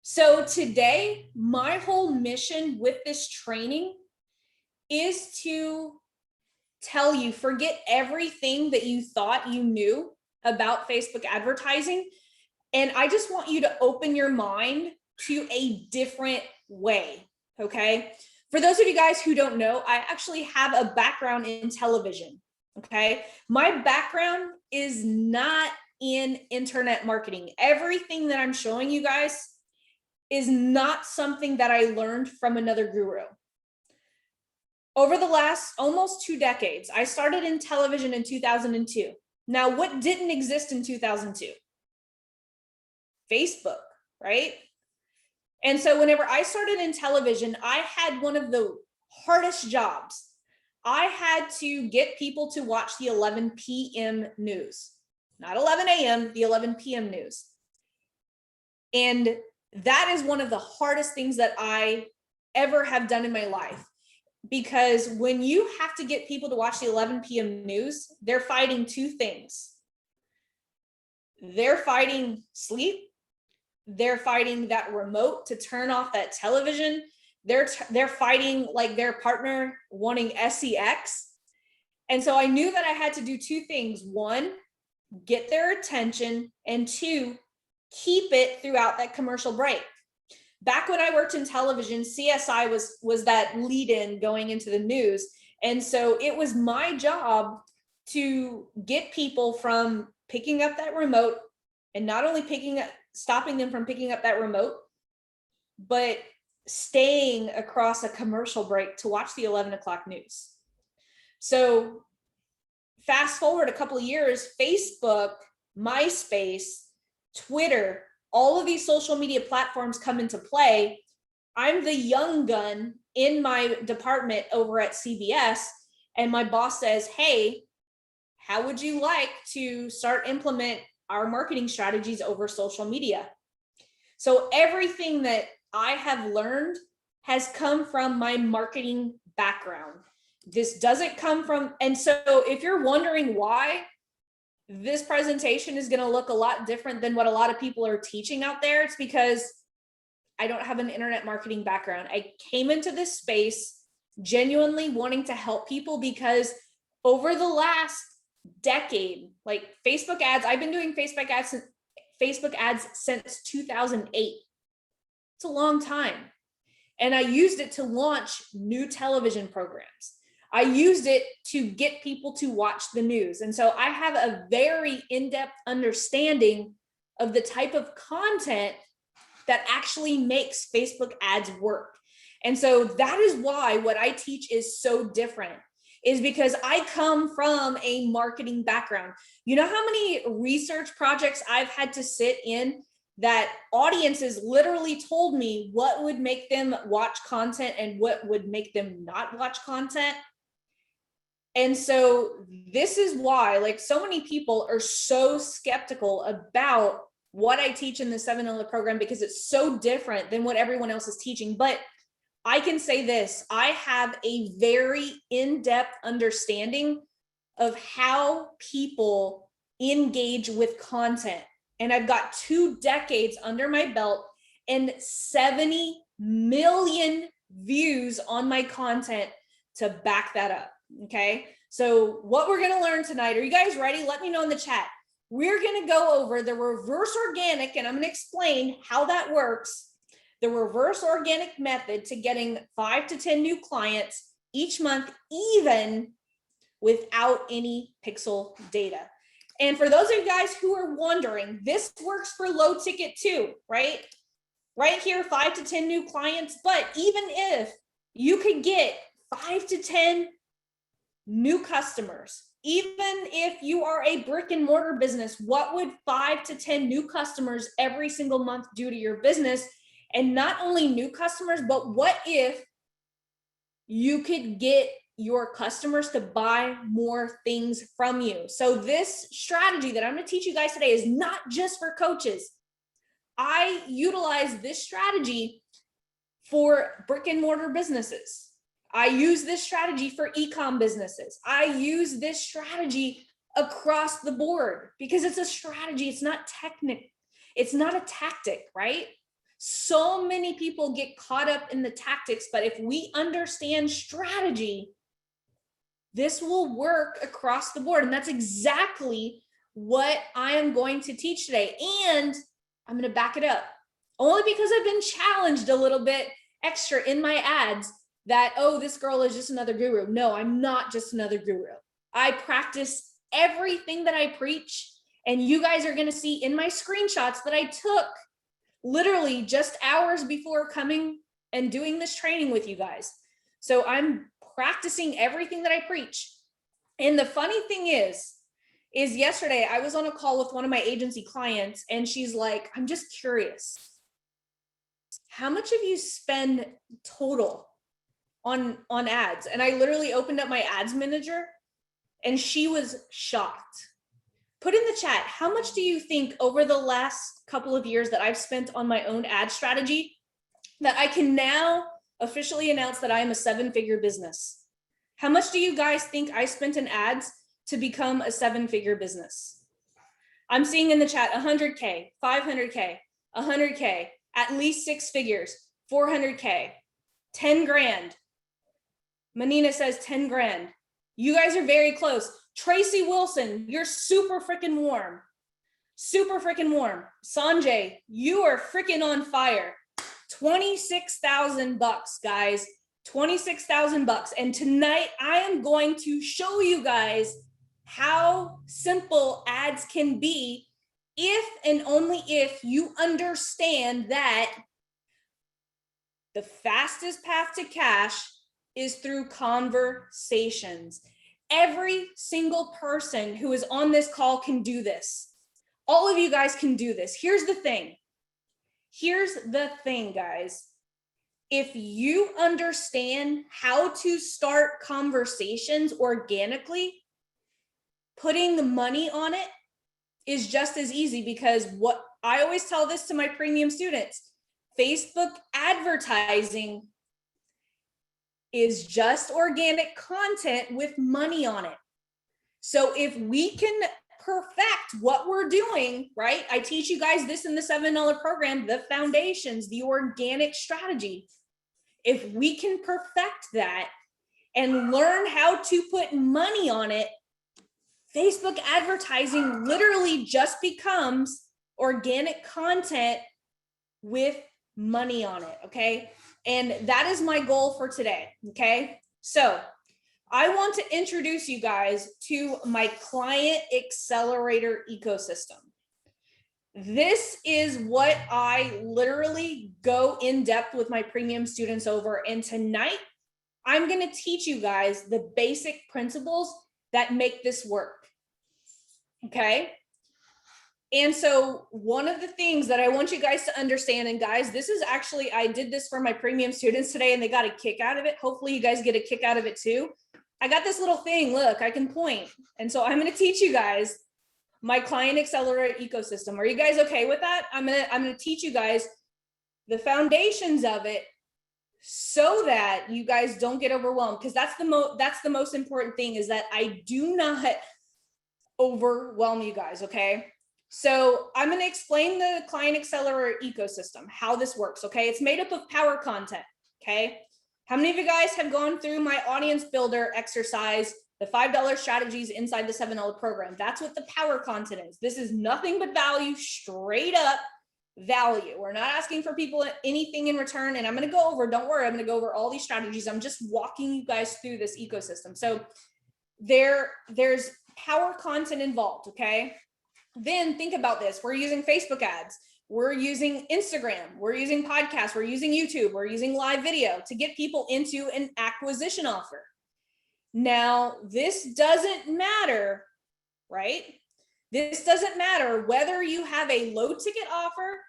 So today, my whole mission with this training is to tell you, forget everything that you thought you knew about Facebook advertising. And I just want you to open your mind to a different way, okay? For those of you guys who don't know, I actually have a background in television, okay? My background is not in internet marketing. Everything that I'm showing you guys is not something that I learned from another guru. Over the last almost 2 decades, I started in television in 2002. Now, what didn't exist in 2002? Facebook, right? And so whenever I started in television, I had one of the hardest jobs. I had to get people to watch the 11 p.m. news, not 11 a.m., the 11 p.m. news. And that is one of the hardest things that I ever have done in my life. Because when you have to get people to watch the 11 p.m. news, they're fighting two things. They're fighting sleep. They're fighting that remote to turn off that television. They're fighting like their partner wanting sex. And so I knew that I had to do two things. One, get their attention, and two, keep it throughout that commercial break. Back when I worked in television, CSI was that lead-in going into the news. And so it was my job to get people from picking up that remote, and not only stopping them from picking up that remote, but staying across a commercial break to watch the 11 o'clock news. So fast forward a couple of years, Facebook, MySpace, Twitter, all of these social media platforms come into play. I'm the young gun in my department over at CBS, and my boss says, hey, how would you like to start implement our marketing strategies over social media? So everything that I have learned has come from my marketing background. This doesn't come from, and so if you're wondering why this presentation is going to look a lot different than what a lot of people are teaching out there, it's because I don't have an internet marketing background. I came into this space genuinely wanting to help people, because over the last decade, like Facebook ads, I've been doing Facebook ads since 2008. It's a long time. And I used it to launch new television programs. I used it to get people to watch the news. And so I have a very in-depth understanding of the type of content that actually makes Facebook ads work. And so that is why what I teach is so different, is because I come from a marketing background. You know how many research projects I've had to sit in that audiences literally told me what would make them watch content and what would make them not watch content? And so this is why, like, so many people are so skeptical about what I teach in the 7 program, because it's so different than what everyone else is teaching. But I can say this, I have a very in-depth understanding of how people engage with content. And I've got 2 decades under my belt and 70 million views on my content to back that up. Okay, so what we're going to learn tonight, are you guys ready? Let me know in the chat. We're going to go over the reverse organic, and I'm going to explain how that works. The reverse organic method to getting 5 to 10 new clients each month, even without any pixel data. And for those of you guys who are wondering, this works for low ticket too, right? Right here, 5 to 10 new clients. But even if you could get 5 to 10 new customers, even if you are a brick and mortar business, what would 5 to 10 new customers every single month do to your business? And not only new customers, but what if you could get your customers to buy more things from you? So this strategy that I'm going to teach you guys today is not just for coaches. I utilize this strategy for brick and mortar businesses. I use this strategy for e-com businesses. I use this strategy across the board because it's a strategy. It's not technical. It's not a tactic, right? So many people get caught up in the tactics, but if we understand strategy, this will work across the board. And that's exactly what I am going to teach today. And I'm going to back it up only because I've been challenged a little bit extra in my ads that, oh, this girl is just another guru. No, I'm not just another guru. I practice everything that I preach. And you guys are going to see in my screenshots that I took literally just hours before coming and doing this training with you guys. So I'm practicing everything that I preach. And the funny thing is yesterday I was on a call with one of my agency clients and she's like, I'm just curious, how much have you spend total on ads? And I literally opened up my ads manager and she was shocked. Put in the chat, how much do you think over the last couple of years that I've spent on my own ad strategy that I can now officially announce that I am a 7-figure business? How much do you guys think I spent in ads to become a 7-figure business? I'm seeing in the chat 100K, 500K, 100K, at least 6 figures, 400K, 10 grand. Manina says 10 grand. You guys are very close. Tracy Wilson, you're super freaking warm. Super freaking warm. Sanjay, you are freaking on fire. $26,000, guys. $26,000. And tonight I am going to show you guys how simple ads can be if and only if you understand that the fastest path to cash is through conversations. Every single person who is on this call can do this. All of you guys can do this. Here's the thing. Here's the thing, guys. If you understand how to start conversations organically, putting the money on it is just as easy, because what I always tell this to my premium students, Facebook advertising is just organic content with money on it. So if we can perfect what we're doing, right? I teach you guys this in the $7 program, the foundations, the organic strategy. If we can perfect that and learn how to put money on it, Facebook advertising literally just becomes organic content with money on it, okay? And that is my goal for today, okay? So I want to introduce you guys to my client accelerator ecosystem. This is what I literally go in depth with my premium students over. And tonight, I'm going to teach you guys the basic principles that make this work. Okay. And so one of the things that I want you guys to understand, and guys, this is actually, I did this for my premium students today and they got a kick out of it. Hopefully you guys get a kick out of it too. I got this little thing, look, I can point. And so I'm going to teach you guys my client accelerator ecosystem. Are you guys okay with that? I'm going to teach you guys the foundations of it so that you guys don't get overwhelmed, because that's the most important thing, is that I do not overwhelm you guys, okay? So I'm going to explain the client accelerator ecosystem, how this works, okay? It's made up of power content, okay? How many of you guys have gone through my audience builder exercise, the $5 strategies inside the $7 program? That's what the power content is. This is nothing but value, straight up value. We're not asking for people anything in return. And I'm going to go over, don't worry, I'm going to go over all these strategies. I'm just walking you guys through this ecosystem. So there's power content involved, okay? Then think about this. We're using Facebook ads. We're using Instagram. We're using podcasts. We're using YouTube. We're using live video to get people into an acquisition offer. Now, this doesn't matter, right? This doesn't matter whether you have a low ticket offer,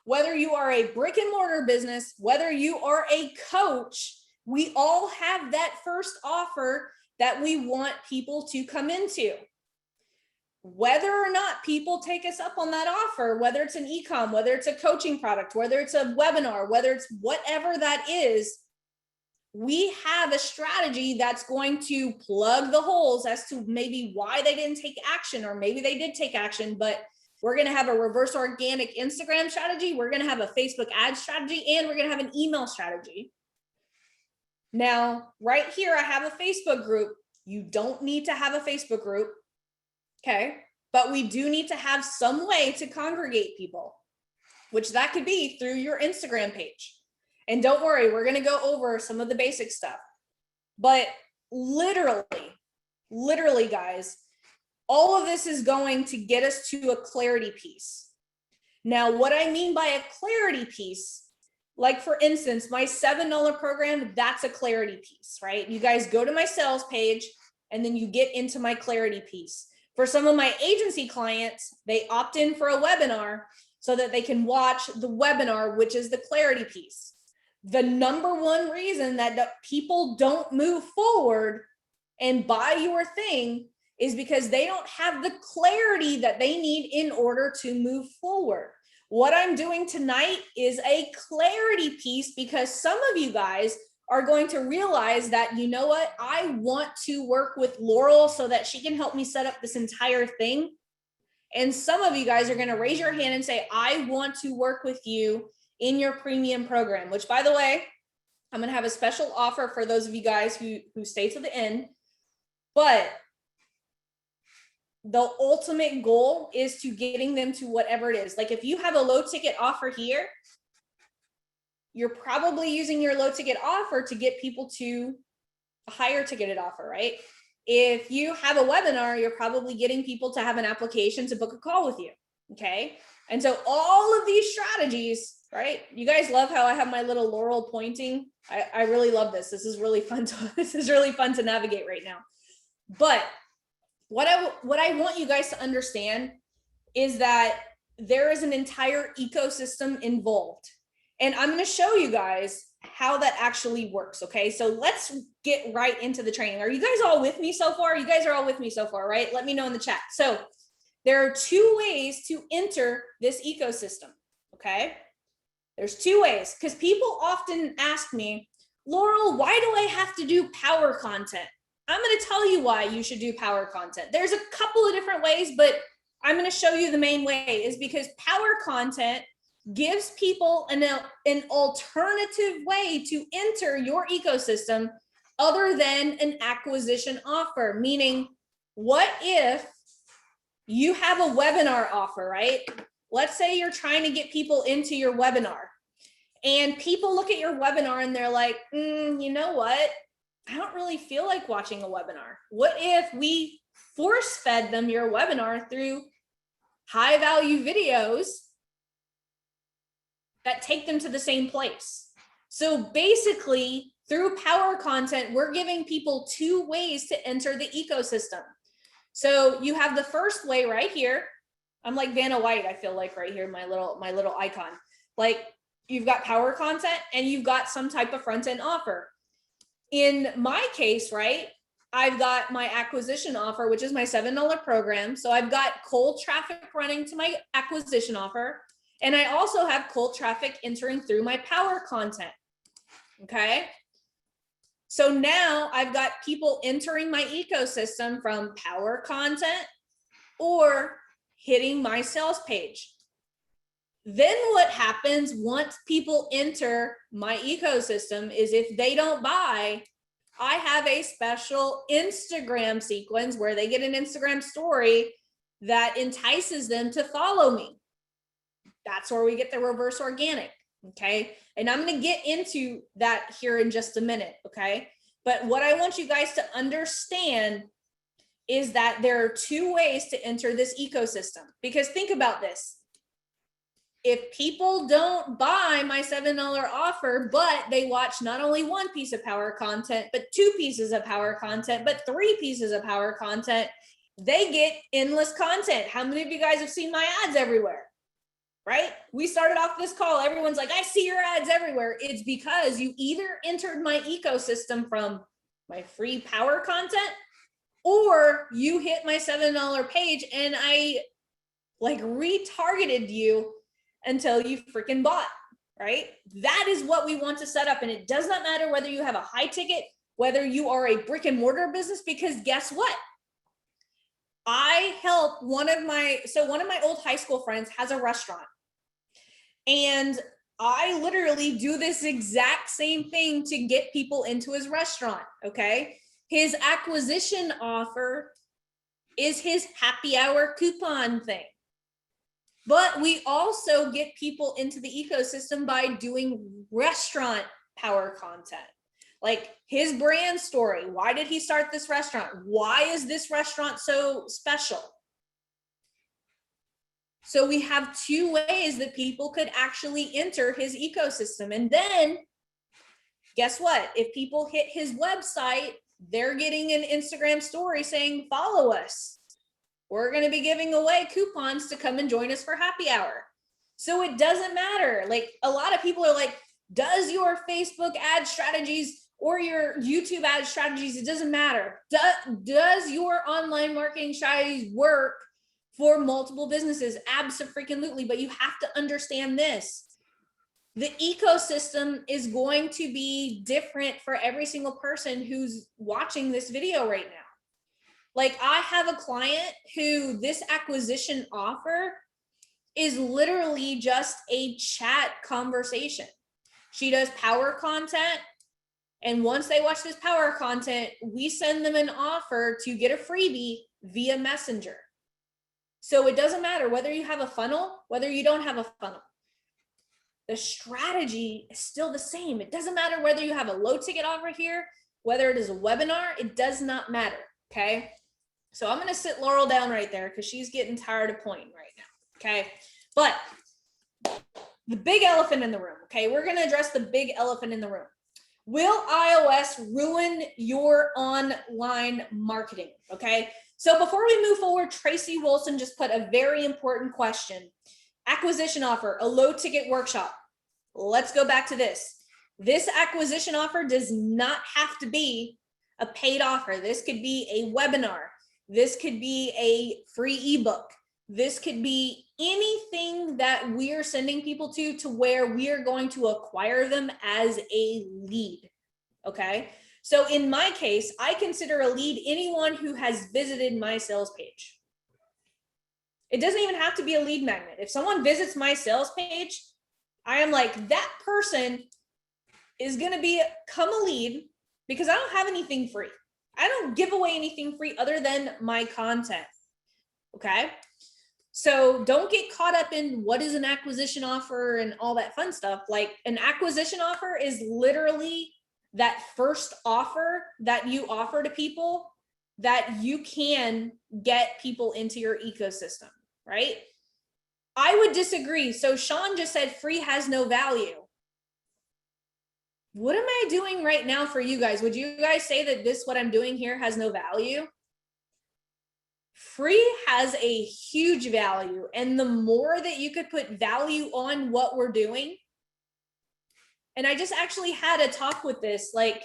whether you are a brick and mortar business, whether you are a coach. We all have that first offer that we want people to come into. Whether or not people take us up on that offer, whether it's an e-com, whether it's a coaching product, whether it's a webinar, whether it's whatever that is, we have a strategy that's going to plug the holes as to maybe why they didn't take action, or maybe they did take action, but We're going to have a reverse organic Instagram strategy. We're going to have a Facebook ad strategy, and we're going to have an email strategy. Now, right here, I have a Facebook group. You don't need to have a Facebook group. Okay. But we do need to have some way to congregate people, which that could be through your Instagram page. And don't worry, we're going to go over some of the basic stuff. But literally, guys, all of this is going to get us to a clarity piece. Now, what I mean by a clarity piece, like for instance, my $7 program, that's a clarity piece, right? You guys go to my sales page and then you get into my clarity piece. For some of my agency clients, they opt in for a webinar so that they can watch the webinar, which is the clarity piece. The number one reason that people don't move forward and buy your thing is because they don't have the clarity that they need in order to move forward. What I'm doing tonight is a clarity piece because some of you guys are going to realize that, you know what, I want to work with Laurel so that she can help me set up this entire thing. And some of you guys are going to raise your hand and say, I want to work with you in your premium program, which, by the way, I'm going to have a special offer for those of you guys who stay to the end. But the ultimate goal is to getting them to whatever it is. Like if you have a low ticket offer here, you're probably using your low ticket offer to get people to a higher ticketed offer, right? If you have a webinar, you're probably getting people to have an application to book a call with you. Okay. And so all of these strategies, right? You guys love how I have my little Laurel pointing. I really love this. This is really fun to navigate right now. But what I want you guys to understand is that there is an entire ecosystem involved. And I'm going to show you guys how that actually works. Okay. So let's get right into the training. Are you guys all with me so far? You guys are all with me so far, right? Let me know in the chat. So there are two ways to enter this ecosystem. Okay. There's two ways, because people often ask me, Laurel, why do I have to do power content? I'm going to tell you why you should do power content. There's a couple of different ways, but I'm going to show you the main way is because power content gives people an alternative way to enter your ecosystem other than an acquisition offer. Meaning, what if you have a webinar offer, right? Let's say you're trying to get people into your webinar and people look at your webinar and they're like, you know what? I don't really feel like watching a webinar. What if we force fed them your webinar through high value videos that take them to the same place? So basically, through power content, we're giving people two ways to enter the ecosystem. So you have the first way right here. I'm like Vanna White, I feel like right here, my little icon. Like you've got power content and you've got some type of front end offer. In my case, right, I've got my acquisition offer, which is my $7 program. So I've got cold traffic running to my acquisition offer. And I also have cold traffic entering through my power content. Okay. So now I've got people entering my ecosystem from power content or hitting my sales page. Then what happens once people enter my ecosystem is if they don't buy, I have a special Instagram sequence where they get an Instagram story that entices them to follow me. That's where we get the reverse organic. Okay. And I'm going to get into that here in just a minute. Okay. But what I want you guys to understand is that there are two ways to enter this ecosystem, because think about this. If people don't buy my $7 offer, but they watch not only one piece of power content, but two pieces of power content, but three pieces of power content, they get endless content. How many of you guys have seen my ads everywhere? Right? We started off this call. Everyone's like, I see your ads everywhere. It's because you either entered my ecosystem from my free power content or you hit my $7 page and I like retargeted you until you freaking bought, right? That is what we want to set up. And it does not matter whether you have a high ticket, whether you are a brick and mortar business, because guess what? I help one of my old high school friends has a restaurant, and I literally do this exact same thing to get people into his restaurant. Okay. His acquisition offer is his happy hour coupon thing. But we also get people into the ecosystem by doing restaurant power content. Like his brand story. Why did he start this restaurant? Why is this restaurant so special? So we have two ways that people could actually enter his ecosystem. And then guess what? If people hit his website, they're getting an Instagram story saying, follow us. We're going to be giving away coupons to come and join us for happy hour. So it doesn't matter. Like a lot of people are like, does your Facebook ad strategies or your YouTube ad strategies, it doesn't matter. Does your online marketing strategies work for multiple businesses? Absolutely. But you have to understand this. The ecosystem is going to be different for every single person who's watching this video right now. Like I have a client who this acquisition offer is literally just a chat conversation. She does power content. And once they watch this power content, we send them an offer to get a freebie via Messenger. So it doesn't matter whether you have a funnel, whether you don't have a funnel. The strategy is still the same. It doesn't matter whether you have a low ticket offer here, whether it is a webinar, it does not matter. Okay. So I'm going to sit Laurel down right there because she's getting tired of pointing right now. Okay. But the big elephant in the room. Okay. We're going to address the big elephant in the room. Will iOS ruin your online marketing? Okay. So before we move forward, Tracy Wilson just put a very important question. Acquisition offer, a low ticket workshop. Let's go back to this. This acquisition offer does not have to be a paid offer. This could be a webinar. This could be a free ebook. This could be anything that we're sending people to where we are going to acquire them as a lead. Okay. So in my case, I consider a lead anyone who has visited my sales page. It doesn't even have to be a lead magnet. If someone visits my sales page, I am like, that person is going to become a lead because I don't have anything free. I don't give away anything free other than my content. Okay. So don't get caught up in what is an acquisition offer and all that fun stuff. Like an acquisition offer is literally that first offer that you offer to people that you can get people into your ecosystem, right? I would disagree. So Sean just said free has no value. What am I doing right now for you guys? Would you guys say that this, what I'm doing here, has no value? Free has a huge value. And the more that you could put value on what we're doing, and I just actually had a talk with this, like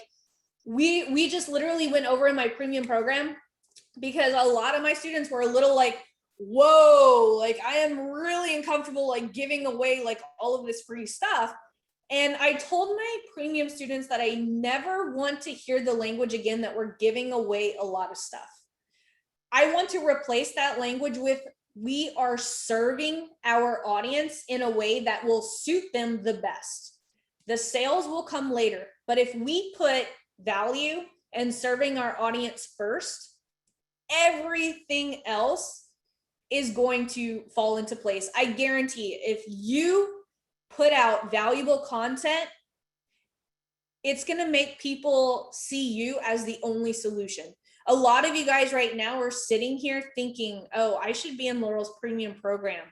we just literally went over in my premium program because a lot of my students were a little like, whoa, like I am really uncomfortable like giving away like all of this free stuff. And I told my premium students that I never want to hear the language again that we're giving away a lot of stuff. I want to replace that language with we are serving our audience in a way that will suit them the best. The sales will come later, but if we put value and serving our audience first, everything else is going to fall into place. I guarantee if you put out valuable content, it's going to make people see you as the only solution. A lot of you guys right now are sitting here thinking, oh, I should be in Laurel's premium program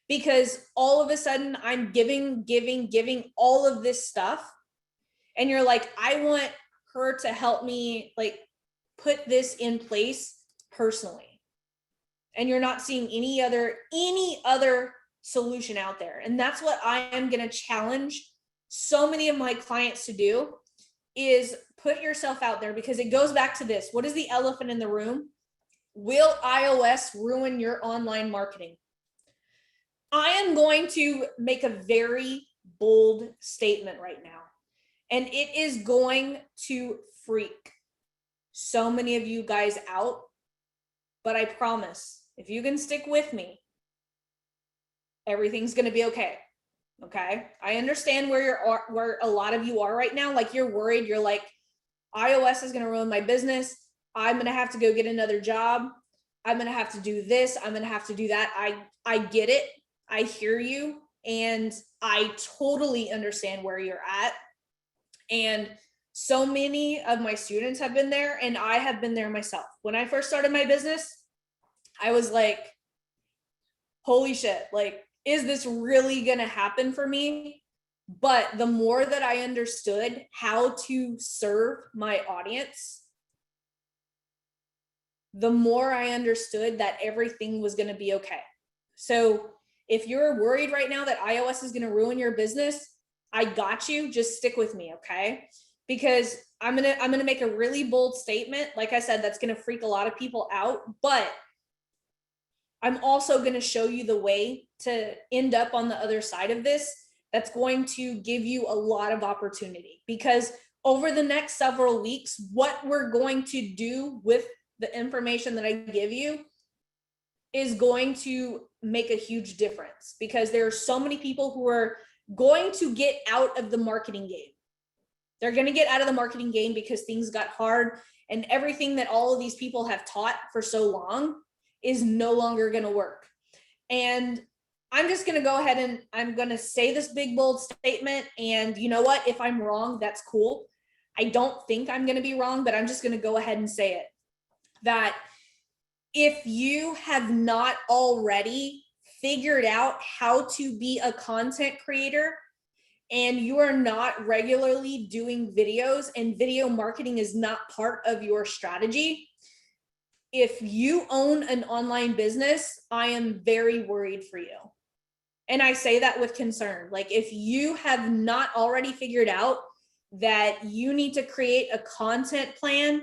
because all of a sudden I'm giving all of this stuff. And you're like, I want her to help me like put this in place personally. And you're not seeing any other solution out there. And that's what I am going to challenge so many of my clients to do is put yourself out there, because it goes back to this. What is the elephant in the room? Will iOS ruin your online marketing? I am going to make a very bold statement right now, and it is going to freak so many of you guys out. but I promise if you can stick with me, everything's going to be okay. Okay. I understand where a lot of you are right now. Like you're worried. You're like, iOS is going to ruin my business. I'm going to have to go get another job. I'm going to have to do this. I'm going to have to do that. I get it. I hear you. And I totally understand where you're at. And so many of my students have been there, and I have been there myself. When I first started my business, I was like, holy shit, like, is this really going to happen for me? But the more that I understood how to serve my audience, the more I understood that everything was going to be okay. So if you're worried right now that iOS is going to ruin your business, I got you. Just stick with me, okay? Because I'm going to make a really bold statement. Like I said, that's going to freak a lot of people out, but I'm also going to show you the way to end up on the other side of this. That's going to give you a lot of opportunity, because over the next several weeks, what we're going to do with the information that I give you is going to make a huge difference, because there are so many people who are going to get out of the marketing game. They're going to get out of the marketing game because things got hard, and everything that all of these people have taught for so long is no longer going to work. And I'm just going to go ahead and I'm going to say this big, bold statement. And you know what? If I'm wrong, that's cool. I don't think I'm going to be wrong, but I'm just going to go ahead and say it. That if you have not already figured out how to be a content creator, and you are not regularly doing videos, and video marketing is not part of your strategy, if you own an online business, I am very worried for you. And I say that with concern. Like, if you have not already figured out that you need to create a content plan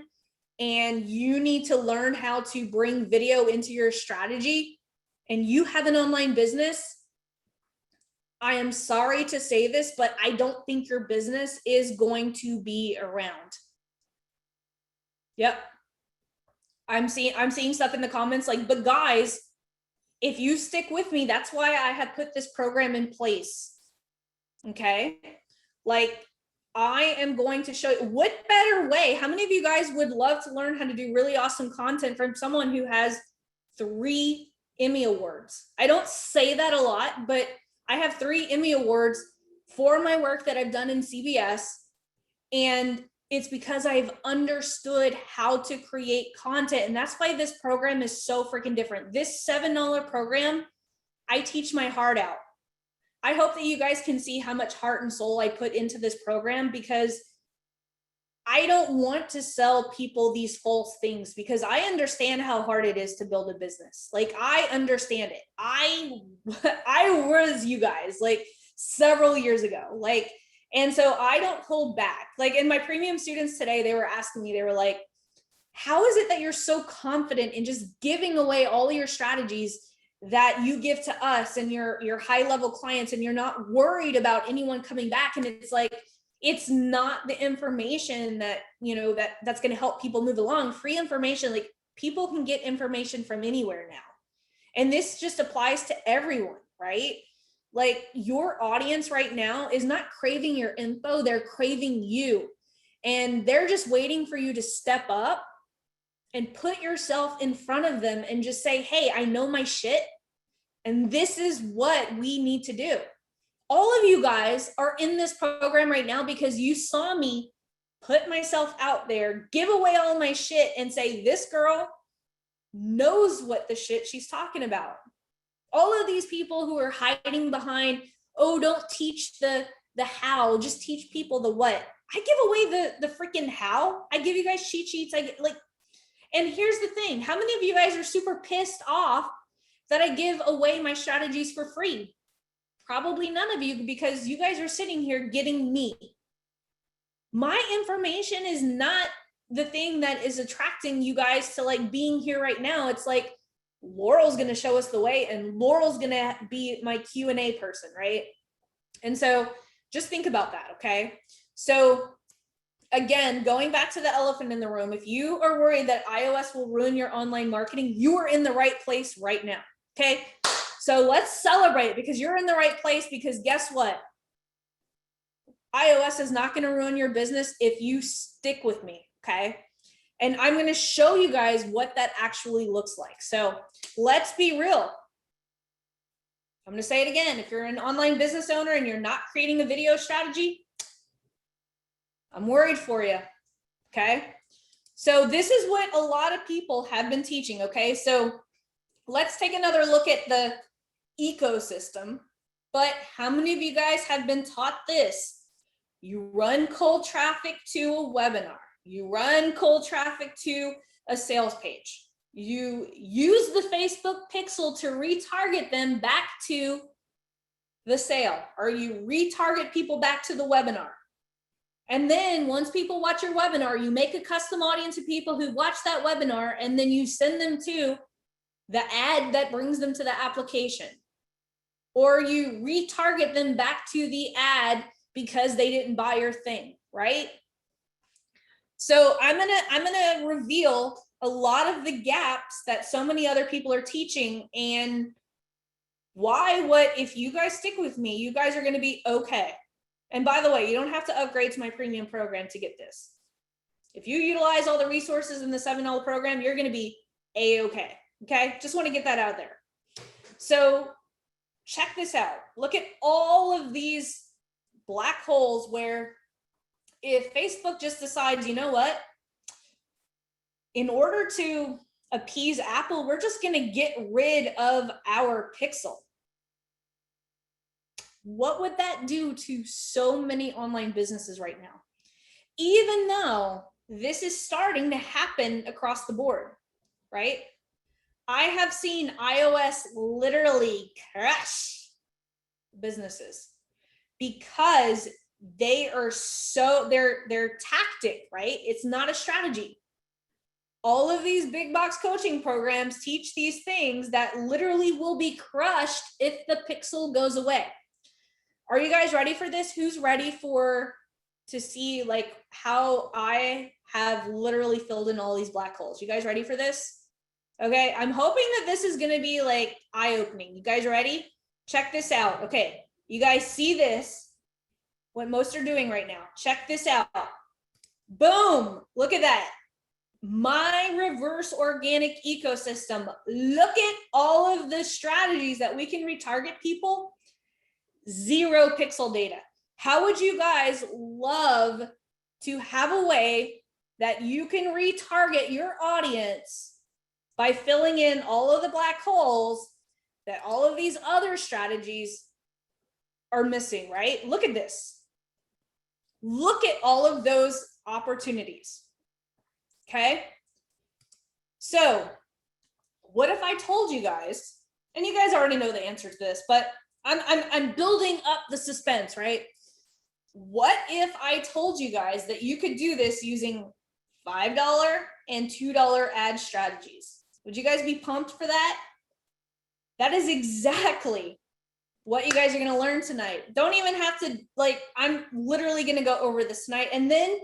and you need to learn how to bring video into your strategy, and you have an online business, I am sorry to say this, but I don't think your business is going to be around. Yep. I'm seeing stuff in the comments like, but guys, if you stick with me, that's why I have put this program in place. Okay. Like, I am going to show you what better way. How many of you guys would love to learn how to do really awesome content from someone who has 3 Emmy Awards? I don't say that a lot, but I have 3 Emmy Awards for my work that I've done in CBS. And it's because I've understood how to create content. And that's why this program is so freaking different. This $7 program, I teach my heart out. I hope that you guys can see how much heart and soul I put into this program, because I don't want to sell people these false things, because I understand how hard it is to build a business. Like, I understand it. I was you guys like several years ago. Like, and so I don't hold back. Like, in my premium students today, they were asking me, they were like, how is it that you're so confident in just giving away all your strategies that you give to us and your high level clients, and you're not worried about anyone coming back? And it's like, it's not the information that, you know, that's going to help people move along. Free information, like, people can get information from anywhere now. And this just applies to everyone, right? Like, your audience right now is not craving your info, they're craving you. And they're just waiting for you to step up and put yourself in front of them and just say, hey, I know my shit, and this is what we need to do. All of you guys are in this program right now because you saw me put myself out there, give away all my shit, and say, this girl knows what the shit she's talking about. All of these people who are hiding behind, oh, don't teach the how, just teach people the what. I give away the freaking how. I give you guys cheat sheets. I get like, and here's the thing. How many of you guys are super pissed off that I give away my strategies for free? Probably none of you, because you guys are sitting here getting me. My information is not the thing that is attracting you guys to like being here right now. It's like, Laurel's going to show us the way, and Laurel's going to be my Q&A person, right? And so just think about that, okay? So again, going back to the elephant in the room, if you are worried that iOS will ruin your online marketing, you are in the right place right now. Okay. So let's celebrate, because you're in the right place, because guess what? iOS is not going to ruin your business if you stick with me. Okay. And I'm going to show you guys what that actually looks like. So let's be real. I'm going to say it again. If you're an online business owner and you're not creating a video strategy, I'm worried for you. Okay. So this is what a lot of people have been teaching. Okay. So let's take another look at the ecosystem. But how many of you guys have been taught this? You run cold traffic to a webinar. You run cold traffic to a sales page. You use the Facebook pixel to retarget them back to the sale, or you retarget people back to the webinar. And then once people watch your webinar, you make a custom audience of people who watch that webinar, and then you send them to the ad that brings them to the application. Or you retarget them back to the ad because they didn't buy your thing, right? So I'm gonna reveal a lot of the gaps that so many other people are teaching, and why, if you guys stick with me, you guys are gonna be okay. And by the way, you don't have to upgrade to my premium program to get this. If you utilize all the resources in the $7 program, you're gonna be A-okay, okay? Just wanna get that out there. So check this out. Look at all of these black holes where if Facebook just decides, you know what, in order to appease Apple, we're just going to get rid of our pixel. What would that do to so many online businesses right now? Even though this is starting to happen across the board, right? I have seen iOS literally crush businesses because they are so, their tactic, right? It's not a strategy. All of these big box coaching programs teach these things that literally will be crushed if the pixel goes away. Are you guys ready for this? Who's ready to see like how I have literally filled in all these black holes? You guys ready for this? Okay, I'm hoping that this is gonna be like eye-opening. You guys ready? Check this out. Okay, you guys see this, what most are doing right now. Check this out. Boom, look at that. My reverse organic ecosystem. Look at all of the strategies that we can retarget people. 0 pixel data. How would you guys love to have a way that you can retarget your audience by filling in all of the black holes that all of these other strategies are missing, right? Look at this. Look at all of those opportunities. Okay. So what if I told you guys, and you guys already know the answer to this, but I'm building up the suspense, right? What if I told you guys that you could do this using $5 and $2 ad strategies? Would you guys be pumped for that? That is exactly what you guys are going to learn tonight. Don't even have to, like, I'm literally going to go over this tonight, and then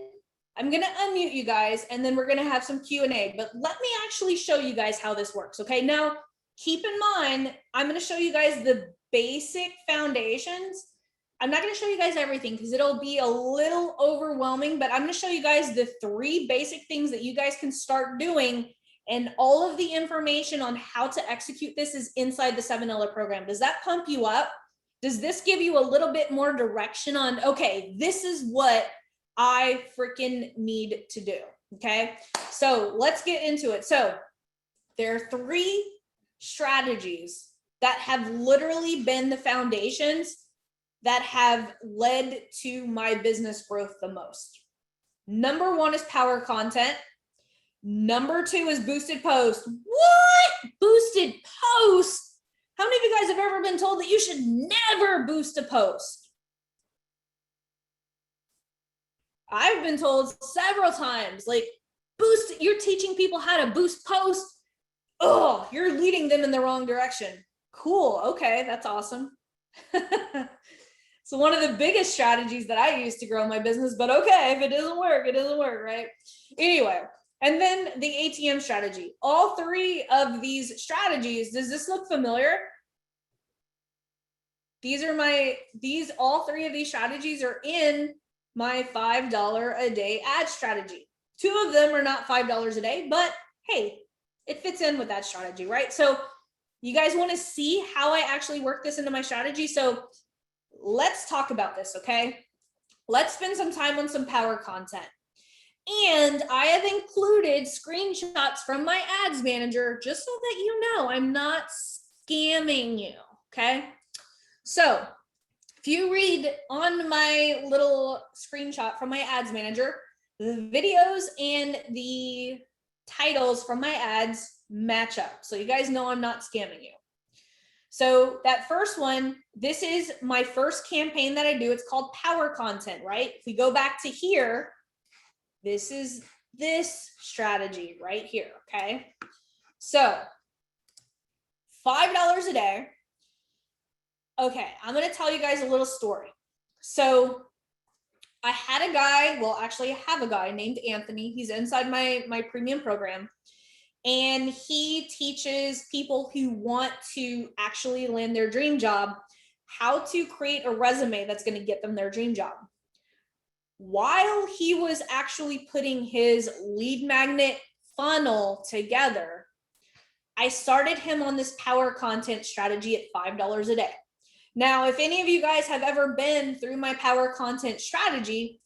I'm going to unmute you guys, and then we're going to have some Q&A, but let me actually show you guys how this works. Okay. Now keep in mind, I'm going to show you guys the basic foundations. I'm not going to show you guys everything because it'll be a little overwhelming, but I'm going to show you guys the 3 basic things that you guys can start doing. And all of the information on how to execute this is inside the $7 program. Does that pump you up? Does this give you a little bit more direction on, okay, this is what I freaking need to do? Okay, so let's get into it. So there are 3 strategies that have literally been the foundations that have led to my business growth the most. Number 1 is power content. Number 2 is boosted post. What? Boosted post? How many of you guys have ever been told that you should never boost a post? I've been told several times, like, boost, you're teaching people how to boost posts. Oh, you're leading them in the wrong direction. Cool. Okay, that's awesome. So one of the biggest strategies that I use to grow my business, but okay, if it doesn't work, it doesn't work, right? Anyway, and then the ATM strategy. All three of these strategies, does this look familiar? All three of these strategies are in my $5 a day ad strategy. Two of them are not $5 a day, but hey, it fits in with that strategy, right? So you guys want to see how I actually work this into my strategy? So let's talk about this, okay? Let's spend some time on some power content. And I have included screenshots from my ads manager just so that you know I'm not scamming you, okay? So if you read on my little screenshot from my ads manager, the videos and the titles from my ads match up. So you guys know I'm not scamming you. So that first one, this is my first campaign that I do. It's called power content, right? If we go back to here, this is this strategy right here, okay? So $5 a day. Okay, I'm gonna tell you guys a little story. So I had a guy, well, actually I have a guy named Anthony. He's inside my premium program. And he teaches people who want to actually land their dream job how to create a resume that's going to get them their dream job. While he was actually putting his lead magnet funnel together, I started him on this power content strategy at $5 a day. Now, if any of you guys have ever been through my power content strategy,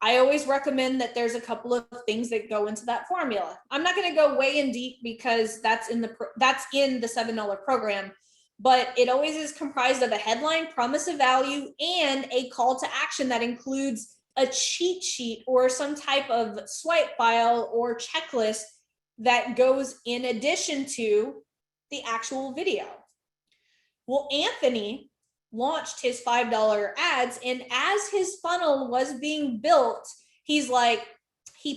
I always recommend that there's a couple of things that go into that formula. I'm not going to go way in deep because that's in the $7 program, but it always is comprised of a headline, promise of value, and a call to action that includes a cheat sheet or some type of swipe file or checklist that goes in addition to the actual video. Well, Anthony launched his $5 ads, and as his funnel was being built, he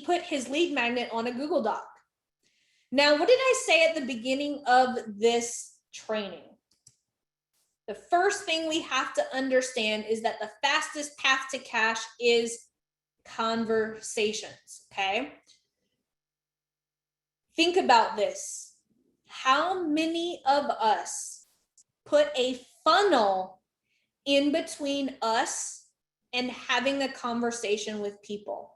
put his lead magnet on a Google Doc. Now, what did I say at the beginning of this training? The first thing we have to understand is that the fastest path to cash is conversations, okay? Think about this. How many of us put a funnel in between us and having a conversation with people?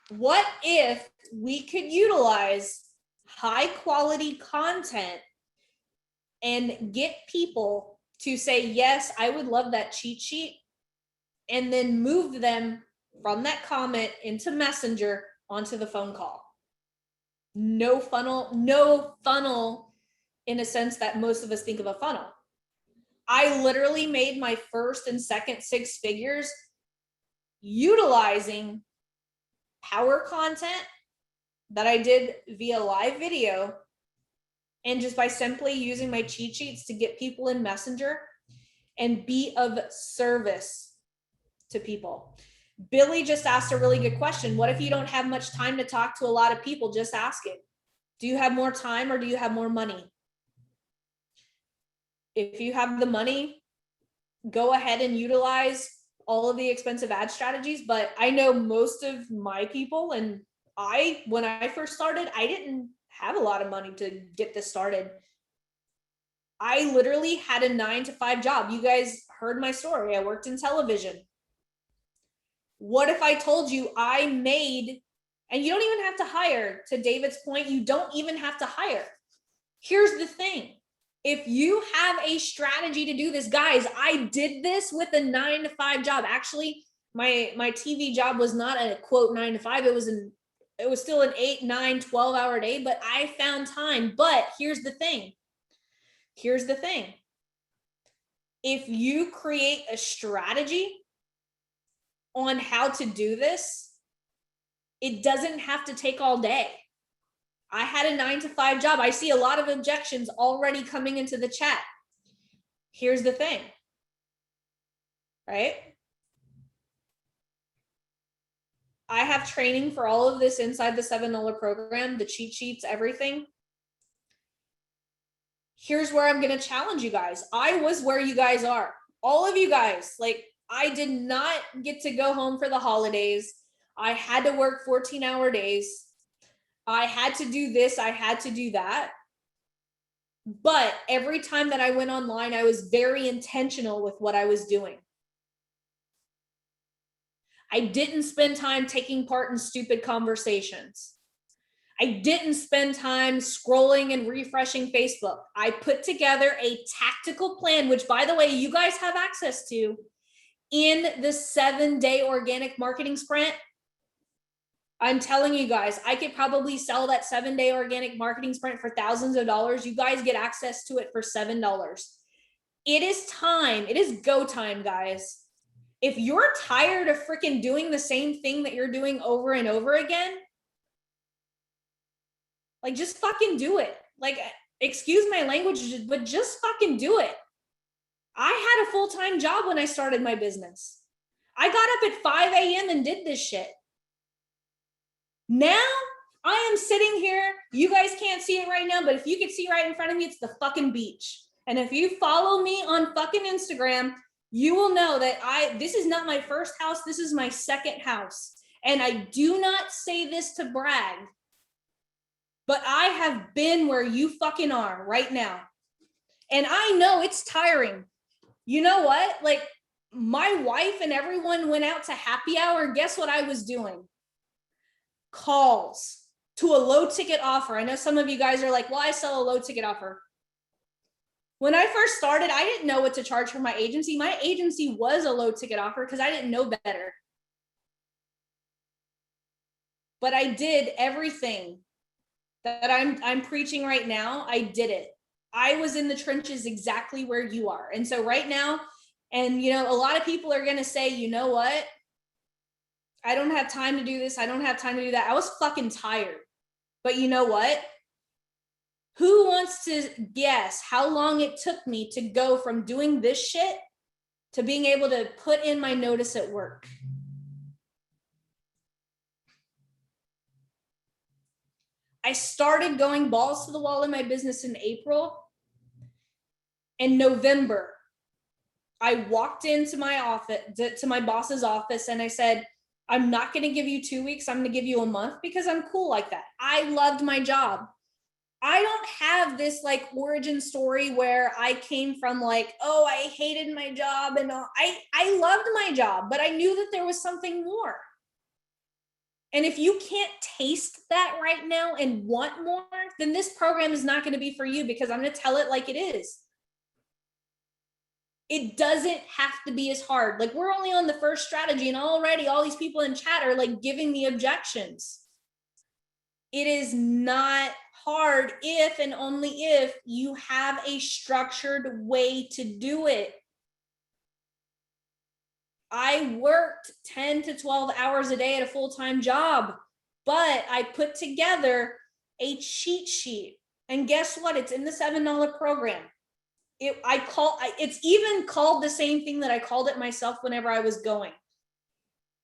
What if we could utilize high quality content and get people to say, yes, I would love that cheat sheet, and then move them from that comment into Messenger onto the phone call? No funnel in a sense that most of us think of a funnel. I literally made my first and second six figures utilizing power content that I did via live video, and just by simply using my cheat sheets to get people in Messenger and be of service to people. Billy just asked a really good question. What if you don't have much time to talk to a lot of people? Just ask it. Do you have more time or do you have more money? If you have the money, go ahead and utilize all of the expensive ad strategies. But I know most of my people, and when I first started, I didn't have a lot of money to get this started. I literally had a 9-to-5 job. You guys heard my story. I worked in television. What if I told you I made, and you don't even have to hire, to David's point, you don't even have to hire. Here's the thing. If you have a strategy to do this, guys, I did this with a 9-to-5 job. Actually, my TV job was not a quote 9-to-5. It was still an 8, 9, 12-hour day, but I found time. But here's the thing. If you create a strategy on how to do this, it doesn't have to take all day. I had a 9-to-5 job. I see a lot of objections already coming into the chat. Here's the thing, right? I have training for all of this inside the $7 program, the cheat sheets, everything. Here's where I'm going to challenge you guys. I was where you guys are. All of you guys, like, I did not get to go home for the holidays. I had to work 14-hour days. I had to do this, I had to do that. But every time that I went online, I was very intentional with what I was doing. I didn't spend time taking part in stupid conversations. I didn't spend time scrolling and refreshing Facebook. I put together a tactical plan, which, by the way, you guys have access to in the 7-day organic marketing sprint. I'm telling you guys, I could probably sell that 7-day organic marketing sprint for thousands of dollars. You guys get access to it for $7. It is time. It is go time, guys. If you're tired of freaking doing the same thing that you're doing over and over again, like, just fucking do it. Like, excuse my language, but just fucking do it. I had a full-time job when I started my business. I got up at 5 a.m. and did this shit. Now I am sitting here. You guys can't see it right now, but if you could see right in front of me, it's the fucking beach. And if you follow me on fucking Instagram, you will know that this is not my first house. This is my second house. And I do not say this to brag, but I have been where you fucking are right now. And I know it's tiring. You know what? Like, my wife and everyone went out to happy hour. Guess what I was doing? Calls to a low ticket offer. I know some of you guys are like, well, I sell a low ticket offer. When I first started, I didn't know what to charge for my agency. My agency was a low ticket offer because I didn't know better. But I did everything that I'm preaching right now. I did it. I was in the trenches exactly where you are. And so right now, and you know, a lot of people are going to say, you know what? I don't have time to do this. I don't have time to do that. I was fucking tired. But you know what? Who wants to guess how long it took me to go from doing this shit to being able to put in my notice at work? I started going balls to the wall in my business in April. In November, I walked into my office, to my boss's office, and I said, I'm not going to give you 2 weeks. I'm going to give you a month because I'm cool like that. I loved my job. I don't have this like origin story where I came from like, oh, I hated my job and I loved my job, but I knew that there was something more. And if you can't taste that right now and want more, then this program is not going to be for you, because I'm going to tell it like it is. It doesn't have to be as hard. Like, we're only on the first strategy and already all these people in chat are like giving me objections. It is not hard if and only if you have a structured way to do it. I worked 10 to 12 hours a day at a full-time job, but I put together a cheat sheet. And guess what? It's in the $7 program. It's even called the same thing that I called it myself whenever I was going.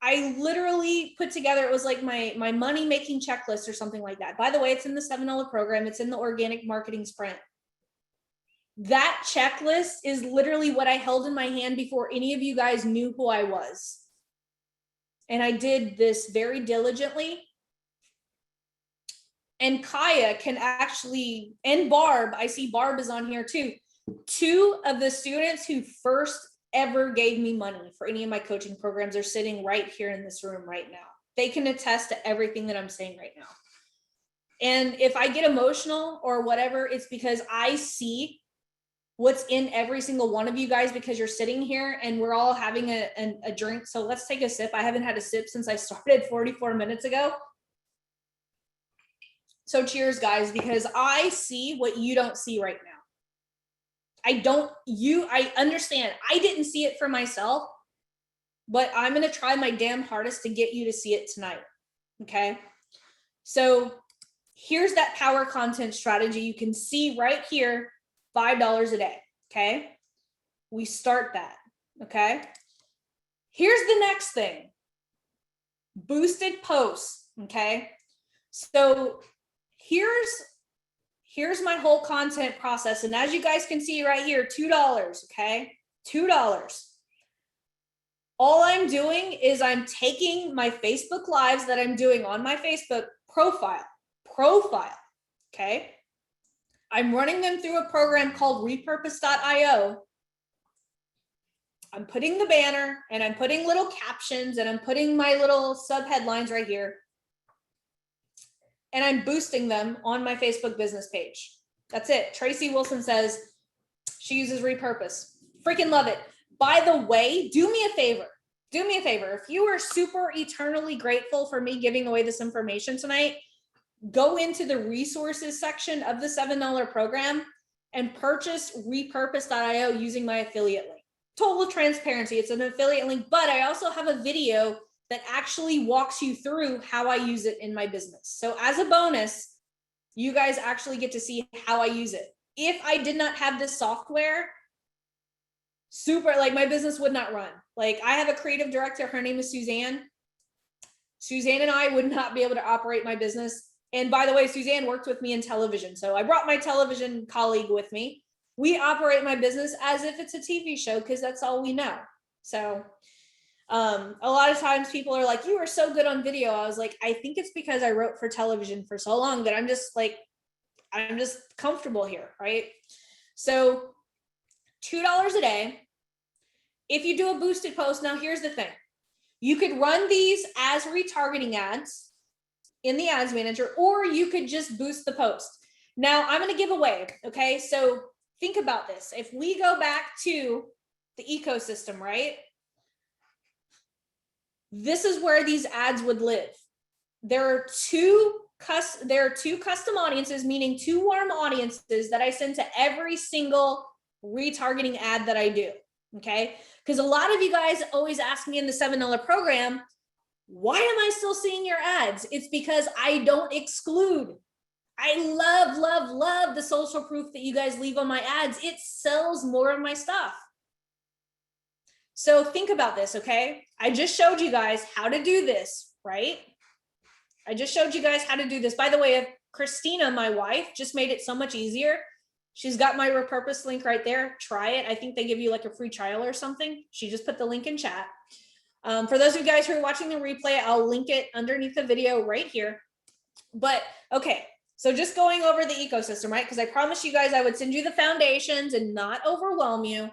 I literally put together, it was like my money making checklist or something like that. By the way, it's in the $7 program. It's in the organic marketing sprint. That checklist is literally what I held in my hand before any of you guys knew who I was. And I did this very diligently. And Kaya can actually, and Barb, I see Barb is on here too. 2 of the students who first ever gave me money for any of my coaching programs are sitting right here in this room right now. They can attest to everything that I'm saying right now. And if I get emotional or whatever, it's because I see what's in every single one of you guys, because you're sitting here and we're all having a drink. So let's take a sip. I haven't had a sip since I started 44 minutes ago. So cheers, guys, because I see what you don't see right now. I understand. I didn't see it for myself, but I'm going to try my damn hardest to get you to see it tonight. Okay. So here's that power content strategy. You can see right here, $5 a day. Okay. We start that. Okay. Here's the next thing. Boosted posts. Okay. So here's my whole content process. And as you guys can see right here, $2, okay? $2. All I'm doing is I'm taking my Facebook Lives that I'm doing on my Facebook profile, okay? I'm running them through a program called repurpose.io. I'm putting the banner and I'm putting little captions and I'm putting my little sub headlines right here. And I'm boosting them on my Facebook business page. That's it. Tracy Wilson says she uses repurpose. Freaking love it. By the way, do me a favor. Do me a favor. If you are super eternally grateful for me giving away this information tonight, go into the resources section of the $7 program and purchase repurpose.io using my affiliate link. Total transparency. It's an affiliate link, but I also have a video that actually walks you through how I use it in my business. So as a bonus, you guys actually get to see how I use it. If I did not have this software, my business would not run. Like, I have a creative director, her name is Suzanne. Suzanne and I would not be able to operate my business. And by the way, Suzanne worked with me in television. So I brought my television colleague with me. We operate my business as if it's a TV show because that's all we know. So a lot of times people are like, you are so good on video. I was like, I think it's because I wrote for television for so long that I'm just comfortable here, right? So $2 a day. If you do a boosted post, now here's the thing. You could run these as retargeting ads in the ads manager, or you could just boost the post. Now I'm going to give away, okay? So think about this. If we go back to the ecosystem, right? This is where these ads would live. There are two custom audiences, meaning 2 warm audiences that I send to every single retargeting ad that I do, okay? Because a lot of you guys always ask me in the $7 program, why am I still seeing your ads? It's because I don't exclude. I love the social proof that you guys leave on my ads. It sells more of my stuff. So think about this, okay? I just showed you guys how to do this, right? I just showed you guys how to do this. By the way, Christina, my wife, just made it so much easier. She's got my repurpose link right there. Try it. I think they give you like a free trial or something. She just put the link in chat. For those of you guys who are watching the replay, I'll link it underneath the video right here. But okay, so just going over the ecosystem, right? Because I promised you guys I would send you the foundations and not overwhelm you.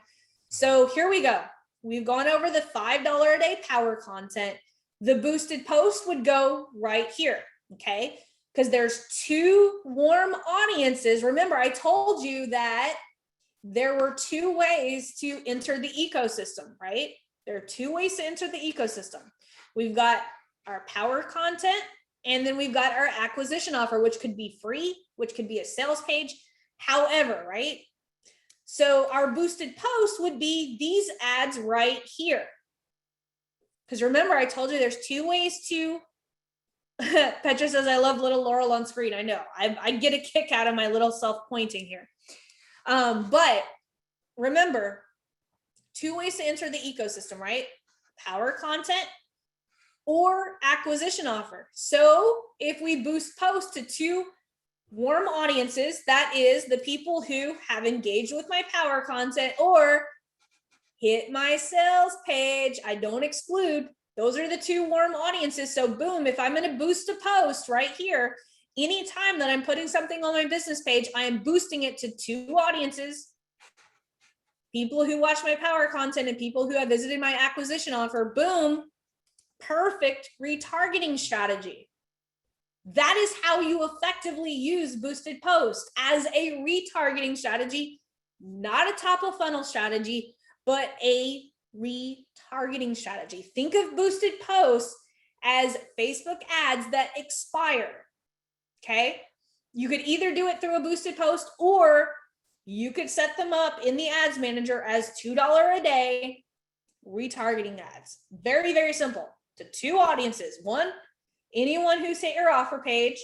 So here we go. We've gone over the $5 a day power content. The boosted post would go right here, okay? Because there's 2 warm audiences. Remember, I told you that there were 2 ways to enter the ecosystem, right? There are 2 ways to enter the ecosystem. We've got our power content, and then we've got our acquisition offer, which could be free, which could be a sales page, however, right? So our boosted post would be these ads right here. Because remember, I told you there's 2 ways to, Petra says, I love little Laurel on screen. I know, I get a kick out of my little self pointing here. But remember, 2 ways to enter the ecosystem, right? Power content or acquisition offer. So if we boost post to 2 warm audiences, that is the people who have engaged with my power content or hit my sales page. I don't exclude. Those are the 2 warm audiences. So boom, if I'm going to boost a post right here, anytime that I'm putting something on my business page, I am boosting it to 2 audiences, people who watch my power content and people who have visited my acquisition offer. Boom, perfect retargeting strategy. That is how you effectively use boosted post as a retargeting strategy, not a top of funnel strategy, but a retargeting strategy. Think of boosted posts as Facebook ads that expire, okay? You could either do it through a boosted post or you could set them up in the ads manager as $2 a day retargeting ads. Very, very simple. To 2 audiences. 1, anyone who's hit your offer page,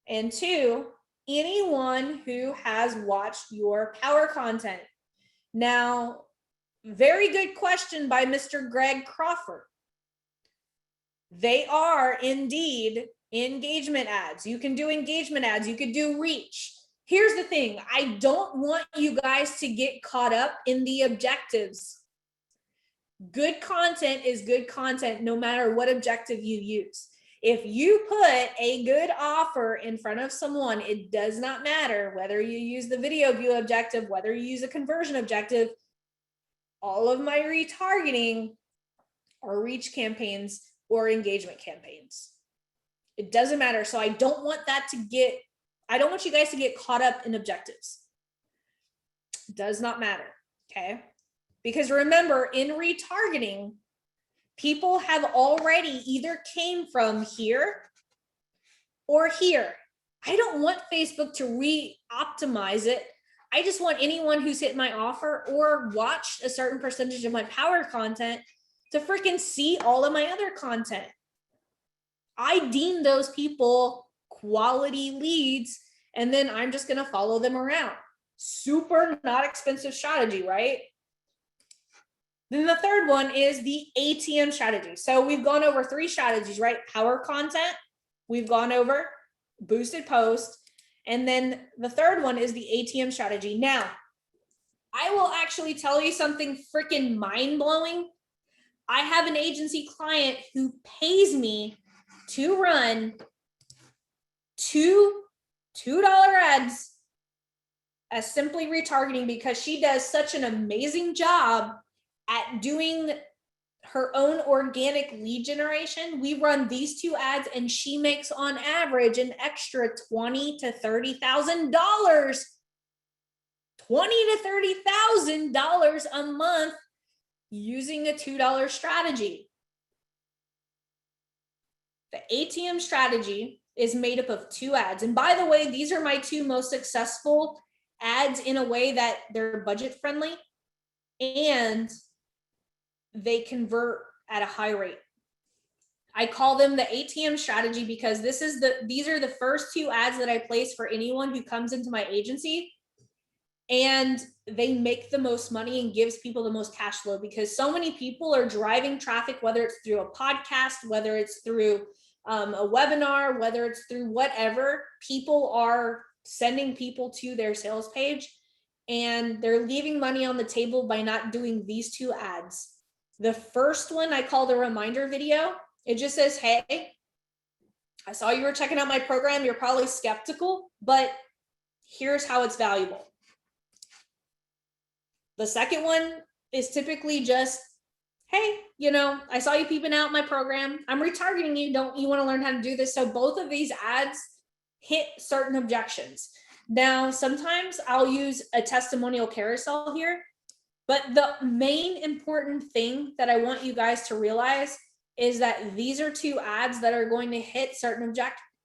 and 2, anyone who has watched your power content. Now, very good question by Mr. Greg Crawford. They are indeed engagement ads. You can do engagement ads. You could do reach. Here's the thing. I don't want you guys to get caught up in the objectives. Good content is good content no matter what objective you use. If you put a good offer in front of someone, it does not matter whether you use the video view objective, whether you use a conversion objective. All of my retargeting are reach campaigns or engagement campaigns. It doesn't matter. So I don't want you guys to get caught up in objectives. It does not matter. Okay. Because remember, in retargeting, people have already either came from here or here. I don't want Facebook to re-optimize it. I just want anyone who's hit my offer or watched a certain percentage of my power content to freaking see all of my other content. I deem those people quality leads, and then I'm just going to follow them around. Super not expensive strategy, right? Then the third one is the ATM strategy. So we've gone over 3 strategies, right? Power content, we've gone over boosted post, and then the third one is the ATM strategy. Now, I will actually tell you something freaking mind-blowing. I have an agency client who pays me to run $2 ads as simply retargeting because she does such an amazing job at doing her own organic lead generation. We run these 2 ads and she makes on average an extra $20,000 to $30,000. $20,000 to $30,000 a month using a $2 strategy. The ATM strategy is made up of 2 ads. And by the way, these are my 2 most successful ads in a way that they're budget friendly and they convert at a high rate. I call them the ATM strategy because these are the first 2 ads that I place for anyone who comes into my agency, and they make the most money and gives people the most cash flow because so many people are driving traffic, whether it's through a podcast, whether it's through a webinar, whether it's through whatever. People are sending people to their sales page and they're leaving money on the table by not doing these 2 ads. The first one I call the reminder video. It just says, hey, I saw you were checking out my program. You're probably skeptical, but here's how it's valuable. The second one is typically just, hey, I saw you peeping out my program. I'm retargeting you. Don't you want to learn how to do this? So both of these ads hit certain objections. Now, sometimes I'll use a testimonial carousel here, but the main important thing that I want you guys to realize is that these are 2 ads that are going to hit certain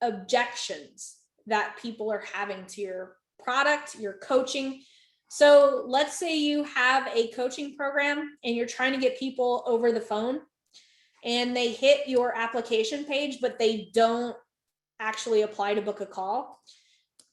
objections that people are having to your product, your coaching. So let's say you have a coaching program and you're trying to get people over the phone and they hit your application page, but they don't actually apply to book a call.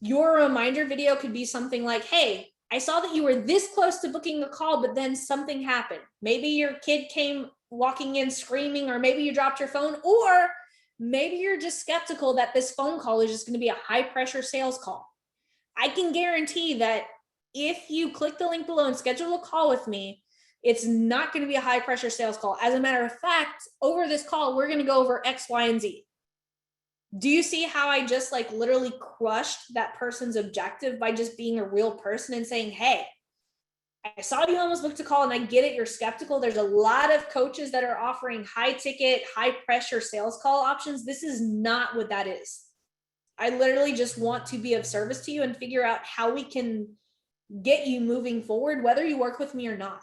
Your reminder video could be something like, hey, I saw that you were this close to booking a call, but then something happened. Maybe your kid came walking in screaming, or maybe you dropped your phone, or maybe you're just skeptical that this phone call is just going to be a high pressure sales call. I can guarantee that if you click the link below and schedule a call with me, it's not going to be a high pressure sales call. As a matter of fact, over this call, we're going to go over X, Y, and Z. Do you see how I just literally crushed that person's objective by just being a real person and saying, hey, I saw you almost booked a call and I get it, you're skeptical. There's a lot of coaches that are offering high ticket, high pressure sales call options. This is not what that is. I literally just want to be of service to you and figure out how we can get you moving forward, whether you work with me or not.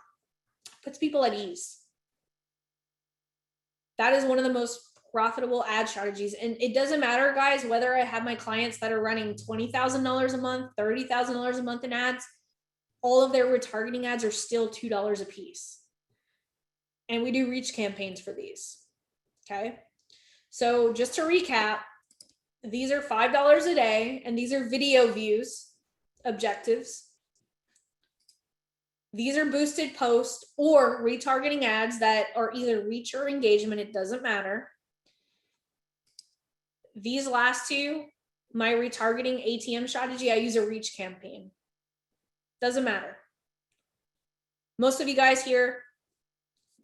Puts people at ease. That is one of the most profitable ad strategies. And it doesn't matter, guys, whether I have my clients that are running $20,000 a month, $30,000 a month in ads, all of their retargeting ads are still $2 a piece. And we do reach campaigns for these. Okay. So just to recap, these are $5 a day, and these are video views objectives. These are boosted posts or retargeting ads that are either reach or engagement. It doesn't matter. These last 2, my retargeting ATM strategy, I use a reach campaign. Doesn't matter. Most of you guys here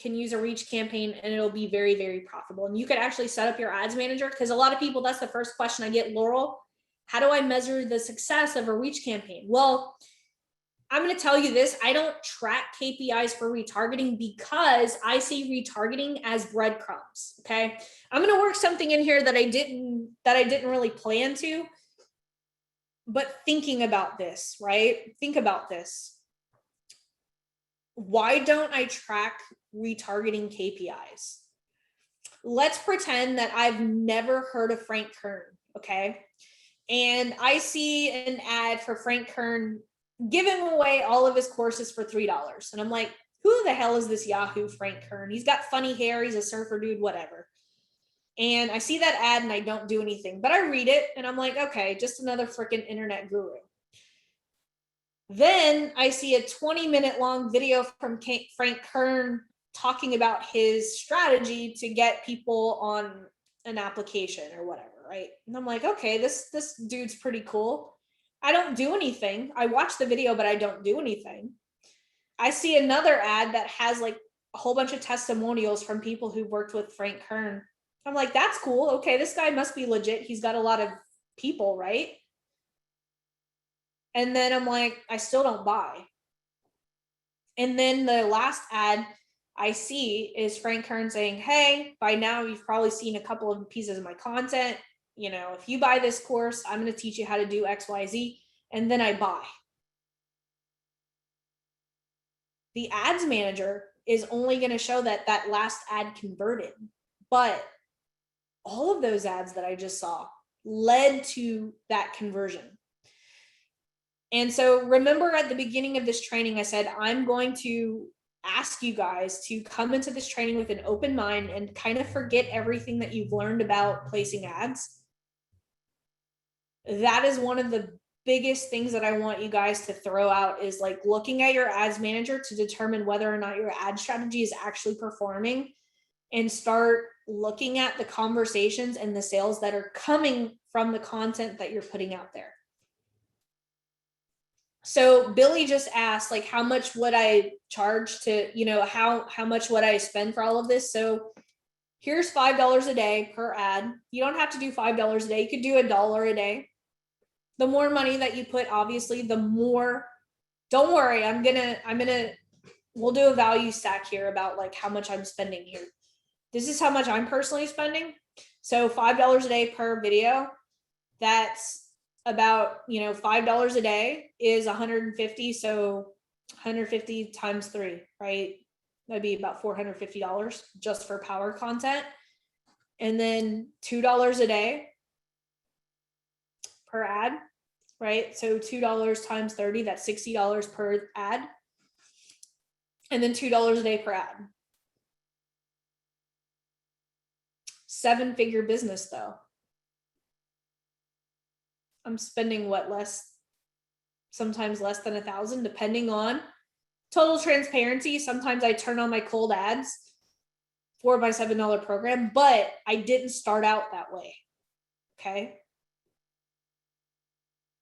can use a reach campaign and it'll be very, very profitable. And you could actually set up your ads manager, because a lot of people, that's the first question I get, Laurel, how do I measure the success of a reach campaign? Well, I'm going to tell you this. I don't track KPIs for retargeting because I see retargeting as breadcrumbs. Okay. I'm going to work something in here that I didn't really plan to, but thinking about this, right? Think about this. Why don't I track retargeting KPIs? Let's pretend that I've never heard of Frank Kern. Okay. And I see an ad for Frank Kern giving away all of his courses for $3. And I'm like, who the hell is this Yahoo Frank Kern? He's got funny hair. He's a surfer dude, whatever. And I see that ad and I don't do anything, but I read it and I'm like, okay, just another freaking internet guru. Then I see a 20-minute long video from Frank Kern talking about his strategy to get people on an application or whatever, right? And I'm like, okay, this dude's pretty cool. I don't do anything. I watch the video, but I don't do anything. I see another ad that has like a whole bunch of testimonials from people who worked with Frank Kern. I'm like, that's cool. Okay, this guy must be legit. He's got a lot of people, right? And then I'm like, I still don't buy. And then the last ad I see is Frank Kern saying, hey, by now you've probably seen a couple of pieces of my content. You know, if you buy this course, I'm going to teach you how to do X, Y, Z. And then I buy. The ads manager is only going to show that that last ad converted. But all of those ads that I just saw led to that conversion. And so remember at the beginning of this training, I said, I'm going to ask you guys to come into this training with an open mind and kind of forget everything that you've learned about placing ads. That is one of the biggest things that I want you guys to throw out, is like looking at your ads manager to determine whether or not your ad strategy is actually performing, and start looking at the conversations and the sales that are coming from the content that you're putting out there. So Billy just asked, like, how much would I charge to, you know, how much would I spend for all of this? So here's $5 a day per ad. You don't have to do $5 a day. You could do $1 a day. The more money that you put, obviously, the more, don't worry, we'll do a value stack here about like how much I'm spending here. This is how much I'm personally spending. So $5 a day per video, that's about, you know, $5 a day is 150. So 150 times 3, right? That'd be about $450 just for power content. And then $2 a day per ad, right? So $2 times 30, that's $60 per ad. And then $2 a day per ad. 7-figure business though. I'm spending what, sometimes less than 1,000, depending on total transparency. Sometimes I turn on my cold ads for my $7 program, but I didn't start out that way. Okay.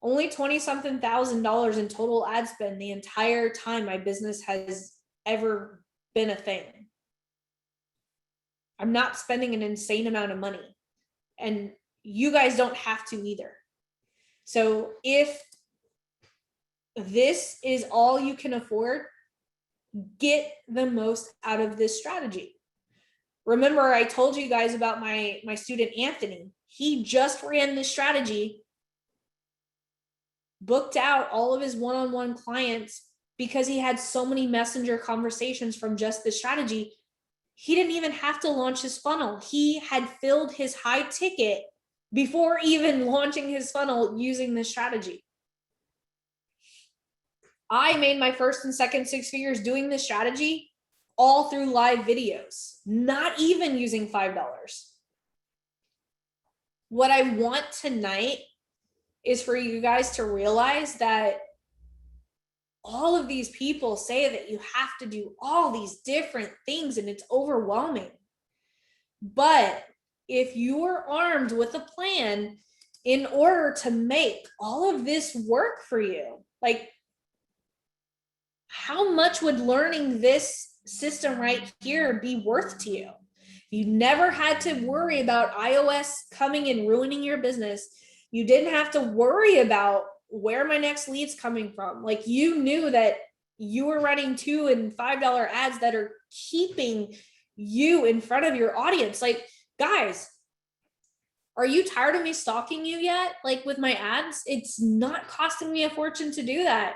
Only 20-something thousand dollars in total ad spend the entire time my business has ever been a thing. I'm not spending an insane amount of money, and you guys don't have to either. So if this is all you can afford, get the most out of this strategy. Remember, I told you guys about my student, Anthony. He just ran this strategy, booked out all of his one-on-one clients because he had so many messenger conversations from just this strategy. He didn't even have to launch his funnel. He had filled his high ticket before even launching his funnel using this strategy. I made my first and second 6 figures doing this strategy all through live videos, not even using $5. What I want tonight is for you guys to realize that all of these people say that you have to do all these different things and it's overwhelming. But if you're armed with a plan in order to make all of this work for you, like, how much would learning this system right here be worth to you. You never had to worry about iOS coming and ruining your business. You didn't have to worry about where my next lead's coming from. Like, you knew that you were running $2 and $5 ads that are keeping you in front of your audience. Like, guys, are you tired of me stalking you yet? Like, with my ads, it's not costing me a fortune to do that.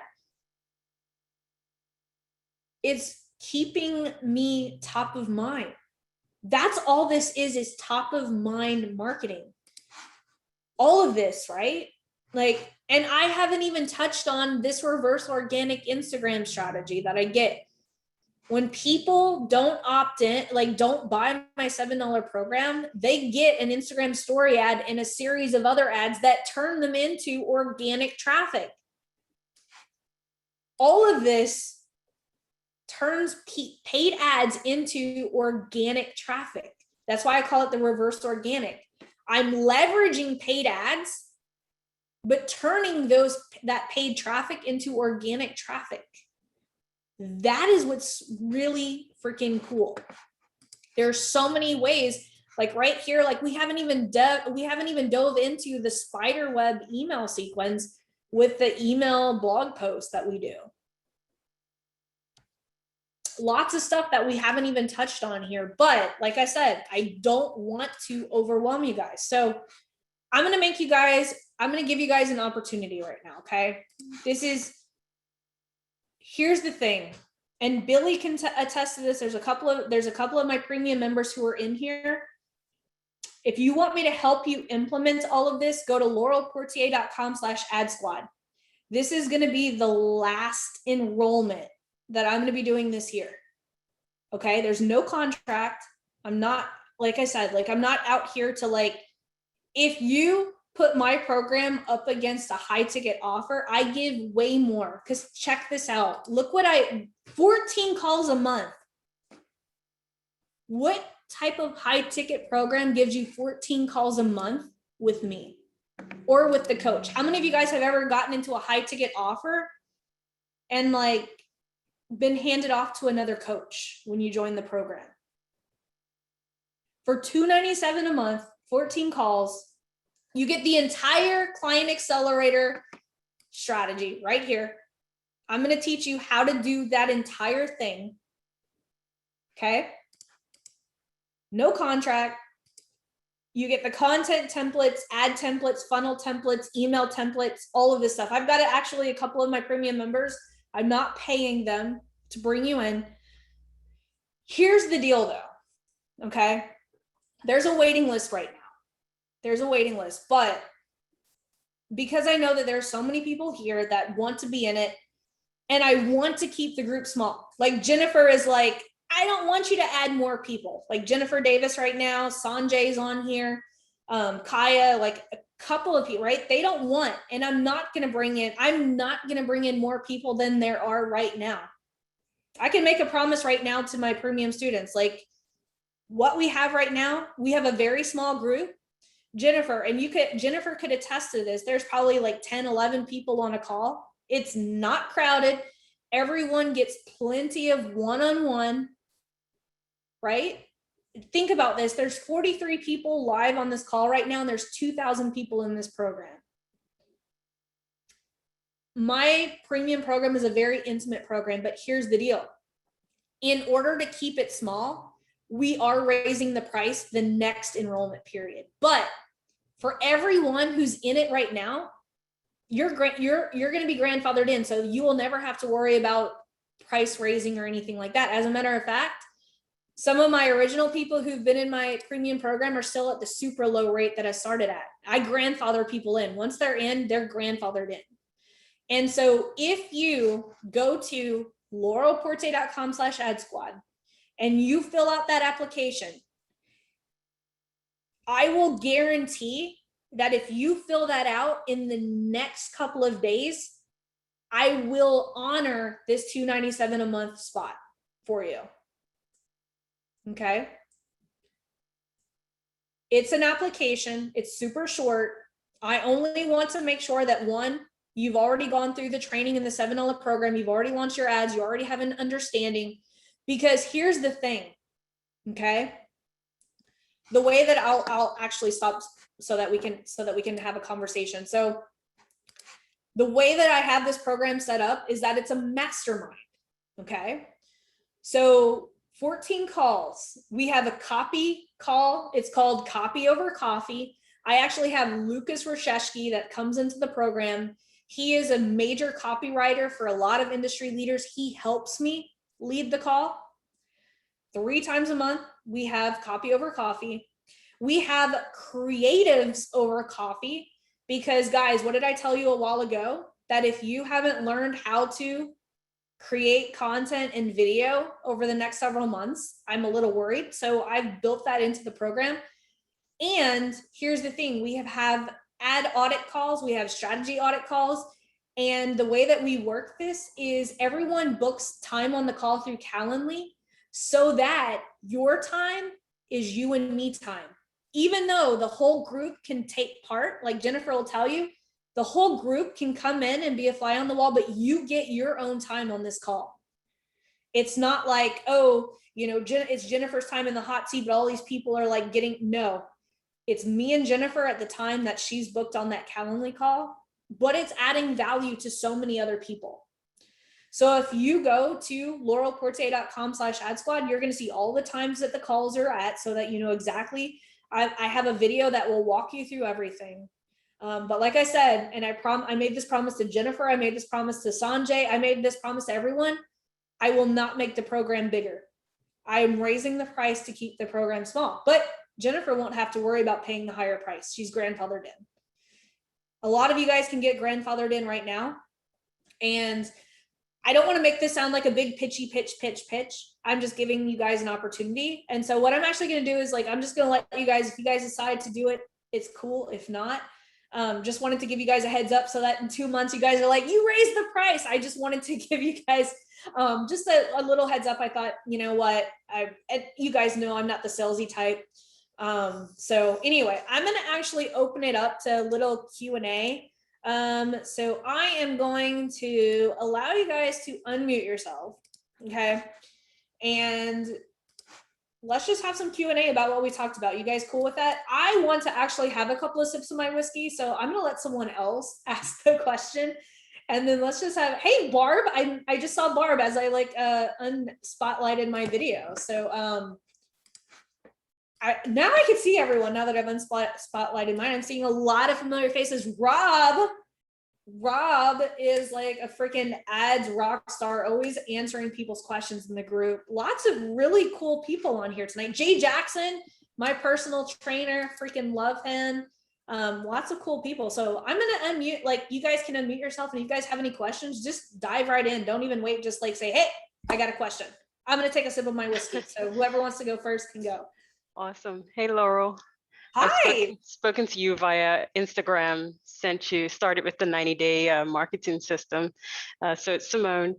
It's keeping me top of mind. That's all this is top of mind marketing. All of this, right? Like, and I haven't even touched on this reverse organic Instagram strategy that I get. When people don't opt in, like don't buy my $7 program, they get an Instagram story ad and a series of other ads that turn them into organic traffic. All of this turns paid ads into organic traffic. That's why I call it the reverse organic. I'm leveraging paid ads, but turning that paid traffic into organic traffic. That is what's really freaking cool. There's so many ways, like right here, like we haven't even dove into the spider web email sequence with the email blog post that we do. Lots of stuff that we haven't even touched on here, but like I said, I don't want to overwhelm you guys. So I'm going to give you guys an opportunity right now. Okay. Here's the thing. And Billy can attest to this. There's a couple of my premium members who are in here. If you want me to help you implement all of this, go to laurelportier.com/ad squad. This is going to be the last enrollment that I'm going to be doing this year. Okay. There's no contract. I'm not, like I said, like I'm not out here to like, if you put my program up against a high ticket offer, I give way more. Because check this out. Look what 14 calls a month. What type of high ticket program gives you 14 calls a month with me or with the coach? How many of you guys have ever gotten into a high ticket offer and like been handed off to another coach when you join the program? For $297 a month, 14 calls, you get the entire client accelerator strategy right here. I'm going to teach you how to do that entire thing. Okay. No contract. You get the content templates, ad templates, funnel templates, email templates, all of this stuff. I've got actually a couple of my premium members. I'm not paying them to bring you in. Here's the deal though. Okay. There's a waiting list right now. There's a waiting list, but because I know that there's so many people here that want to be in it and I want to keep the group small. Like Jennifer is like, I don't want you to add more people. Like Jennifer Davis right now, Sanjay's on here, Kaya, like a couple of people, right? They don't want, and I'm not going to bring in more people than there are right now. I can make a promise right now to my premium students, like what we have right now, we have a very small group. Jennifer could attest to this. There's probably like 10, 11 people on a call. It's not crowded. Everyone gets plenty of one-on-one, right? Think about this. There's 43 people live on this call right now, and there's 2,000 people in this program. My premium program is a very intimate program, but here's the deal. In order to keep it small, we are raising the price the next enrollment period. But for everyone who's in it right now, you're going to be grandfathered in. So you will never have to worry about price raising or anything like that. As a matter of fact, some of my original people who've been in my premium program are still at the super low rate that I started at. I grandfather people in. Once they're in, they're grandfathered in. And so if you go to laurelportier.com/ad squad and you fill out that application, I will guarantee that if you fill that out in the next couple of days, I will honor this $297 a month spot for you. Okay. It's an application. It's super short. I only want to make sure that one, you've already gone through the training in the $7 program. You've already launched your ads. You already have an understanding. Because here's the thing, okay? The way that I'll actually stop so that we can have a conversation. So the way that I have this program set up is that it's a mastermind, okay? So 14 calls. We have a copy call. It's called Copy Over Coffee. I actually have Lucas Rasheshki that comes into the program. He is a major copywriter for a lot of industry leaders. He helps me lead the call. 3 times a month, we have Copy Over Coffee. We have Creatives Over Coffee because, guys, what did I tell you a while ago? That if you haven't learned how to create content and video over the next several months, I'm a little worried. So I've built that into the program. And here's the thing, we have ad audit calls, we have strategy audit calls. And the way that we work this is everyone books time on the call through Calendly so that your time is you and me time. Even though the whole group can take part, like Jennifer will tell you, the whole group can come in and be a fly on the wall, but you get your own time on this call. It's not like, oh, it's Jennifer's time in the hot seat, but all these people are like no. It's me and Jennifer at the time that she's booked on that Calendly call, but it's adding value to so many other people. So if you go to laurelportier.com/ad squad, you're going to see all the times that the calls are at so that you know exactly. I have a video that will walk you through everything. But like I said, and I made this promise to Jennifer, I made this promise to Sanjay, I made this promise to everyone, I will not make the program bigger. I am raising the price to keep the program small, but Jennifer won't have to worry about paying the higher price. She's grandfathered in. A lot of you guys can get grandfathered in right now. And I don't want to make this sound like a big pitchy pitch. I'm just giving you guys an opportunity. And so what I'm actually going to do is I'm just going to let you guys, if you guys decide to do it, it's cool. If not, just wanted to give you guys a heads up so that in 2 months you guys are like, you raised the price. I just wanted to give you guys just a little heads up. I thought, you know what, you guys know I'm not the salesy type. So anyway, I'm going to actually open it up to a little Q&A. So I am going to allow you guys to unmute yourself. Okay. And let's just have some Q&A about what we talked about. You guys cool with that? I want to actually have a couple of sips of my whiskey, so I'm going to let someone else ask the question. And then let's just have, hey, Barb, I just saw Barb as I unspotlighted my video. So now I can see everyone now that I've unspotlighted mine. I'm seeing a lot of familiar faces. Rob is like a freaking ads rock star, always answering people's questions in the group. Lots of really cool people on here tonight. Jay Jackson, my personal trainer, freaking love him. Lots of cool people. So I'm going to unmute, you guys can unmute yourself. And if you guys have any questions, just dive right in. Don't even wait. Just say, hey, I got a question. I'm going to take a sip of my whiskey. So whoever wants to go first can go. Awesome. Hey, Laurel. Hi. I've spoken to you via Instagram, started with the 90-day marketing system. So it's Simone.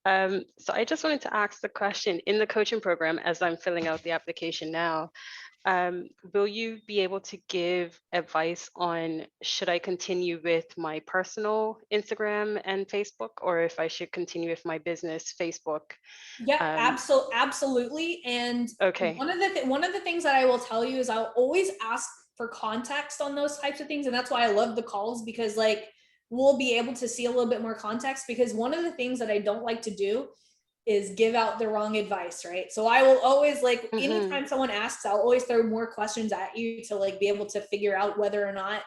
So I just wanted to ask the question in the coaching program, as I'm filling out the application now, will you be able to give advice on should I continue with my personal Instagram and Facebook, or if I should continue with my business Facebook? Yeah, absolutely. And okay. One of the things that I will tell you is I'll always ask for context on those types of things. And that's why I love the calls, because we'll be able to see a little bit more context, because one of the things that I don't like to do is give out the wrong advice, right? So I will always anytime someone asks, I'll always throw more questions at you to be able to figure out whether or not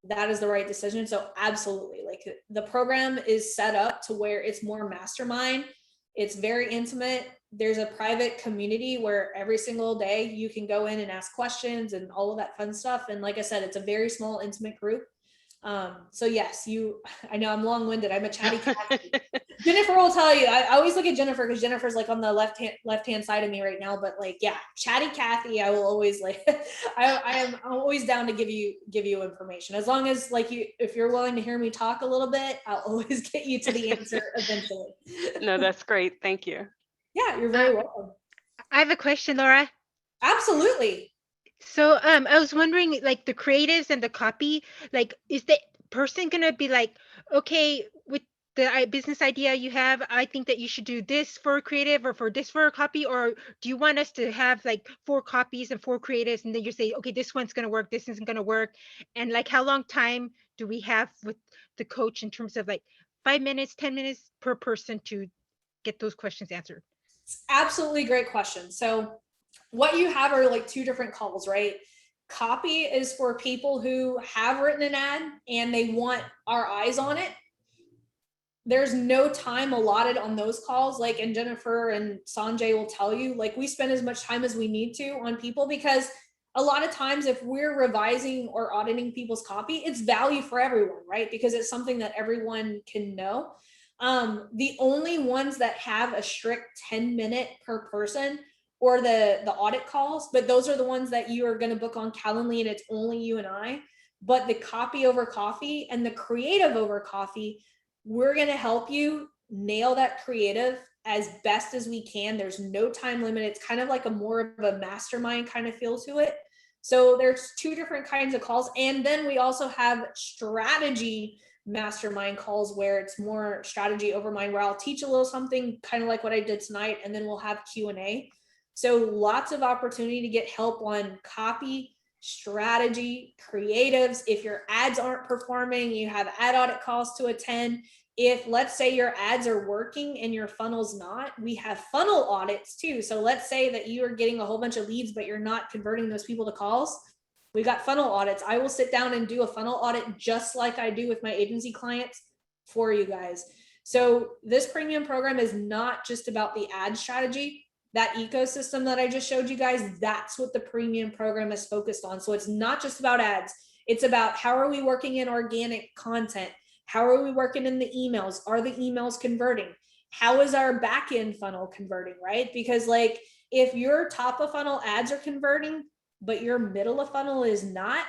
that is the right decision. So absolutely, the program is set up to where it's more mastermind. It's very intimate. There's a private community where every single day you can go in and ask questions and all of that fun stuff. And like I said, it's a very small, intimate group. So yes, I know I'm long-winded. I'm a chatty Kathy. Jennifer will tell you, I always look at Jennifer because Jennifer's on the left-hand side of me right now, but yeah, chatty Kathy, I will always I'm always down to give you information. As long as if you're willing to hear me talk a little bit, I'll always get you to the answer eventually. No, that's great. Thank you. Yeah, you're very welcome. I have a question, Laura. Absolutely. So I was wondering, the creatives and the copy, is the person gonna be okay, with business idea you have, I think that you should do this for creative or for this for a copy, or do you want us to have like 4 copies and 4 creatives, and then you say, okay, this one's going to work, this isn't going to work? And like, how long time do we have with the coach in terms of like 5 minutes, 10 minutes per person to get those questions answered? Absolutely great question. So what you have are like 2 different calls, right? Copy is for people who have written an ad and they want our eyes on it. There's no time allotted on those calls. Like, and Jennifer and Sanjay will tell you, like, we spend as much time as we need to on people, because a lot of times if we're revising or auditing people's copy, it's value for everyone, right? Because it's something that everyone can know. The only ones that have a strict 10-minute per person or the audit calls, but those are the ones that you are going to book on Calendly, and it's only you and I. But the copy over coffee and the creative over coffee, we're going to help you nail that creative as best as we can. There's no time limit. It's kind of like a more of a mastermind kind of feel to it. So there's 2 different kinds of calls. And then we also have strategy mastermind calls, where it's more strategy over mind, where I'll teach a little something kind of like what I did tonight, and then we'll have Q&A. So lots of opportunity to get help on copy, strategy, creatives. If your ads aren't performing, you have ad audit calls to attend. If, let's say, your ads are working and your funnel's not, we have funnel audits too. So let's say that you are getting a whole bunch of leads, but you're not converting those people to calls. We got funnel audits. I will sit down and do a funnel audit just like I do with my agency clients for you guys. So this premium program is not just about the ad strategy. That ecosystem that I just showed you guys, that's what the premium program is focused on. So it's not just about ads. It's about, how are we working in organic content? How are we working in the emails? Are the emails converting? How is our back end funnel converting, right? Because like, if your top of funnel ads are converting, but your middle of funnel is not,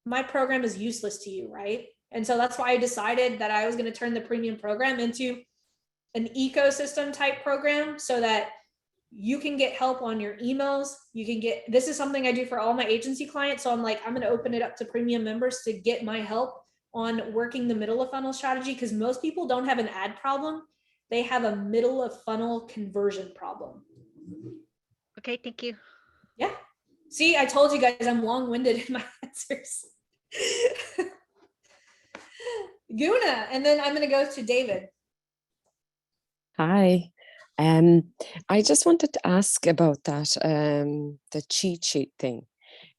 my program is useless to you, right? And so that's why I decided that I was going to turn the premium program into an ecosystem type program, so that you can get help on your emails. You can get, this is something I do for all my agency clients. So I'm like, I'm going to open it up to premium members to get my help on working the middle of funnel strategy, because most people don't have an ad problem. They have a middle of funnel conversion problem. Okay, thank you. Yeah. See, I told you guys I'm long-winded in my answers. Guna, and then I'm going to go to David. Hi. I just wanted to ask about that, the cheat sheet thing.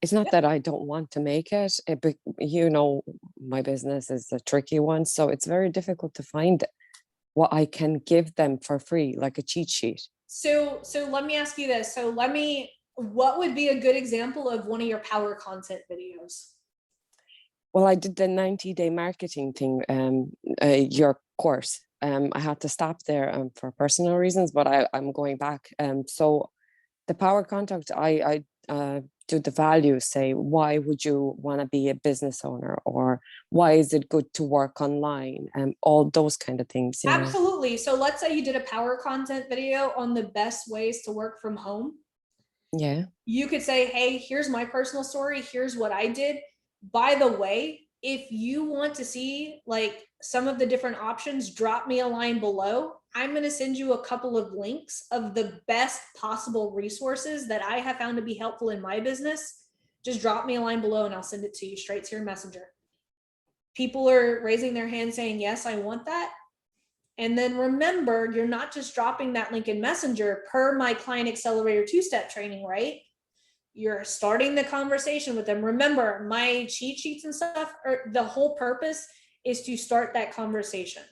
It's not that I don't want to make it, but you know, my business is a tricky one, so it's very difficult to find what I can give them for free, like a cheat sheet. So let me ask you this. What would be a good example of one of your power content videos? Well, I did the 90-day marketing thing, your course. I had to stop there for personal reasons, but I'm going back. So the power contact, I do the values, say, why would you want to be a business owner, or why is it good to work online, and all those kind of things. Absolutely. So let's say you did a power content video on the best ways to work from home. Yeah. You could say, hey, here's my personal story. Here's what I did. By the way, if you want to see like some of the different options, drop me a line below. I'm going to send you a couple of links of the best possible resources that I have found to be helpful in my business. Just drop me a line below and I'll send it to you straight to your messenger. People are raising their hand saying, yes, I want that. And then remember, you're not just dropping that link in Messenger per my client Accelerator 2-step training, right? You're starting the conversation with them. Remember, my cheat sheets and stuff, the whole purpose is to start that conversation.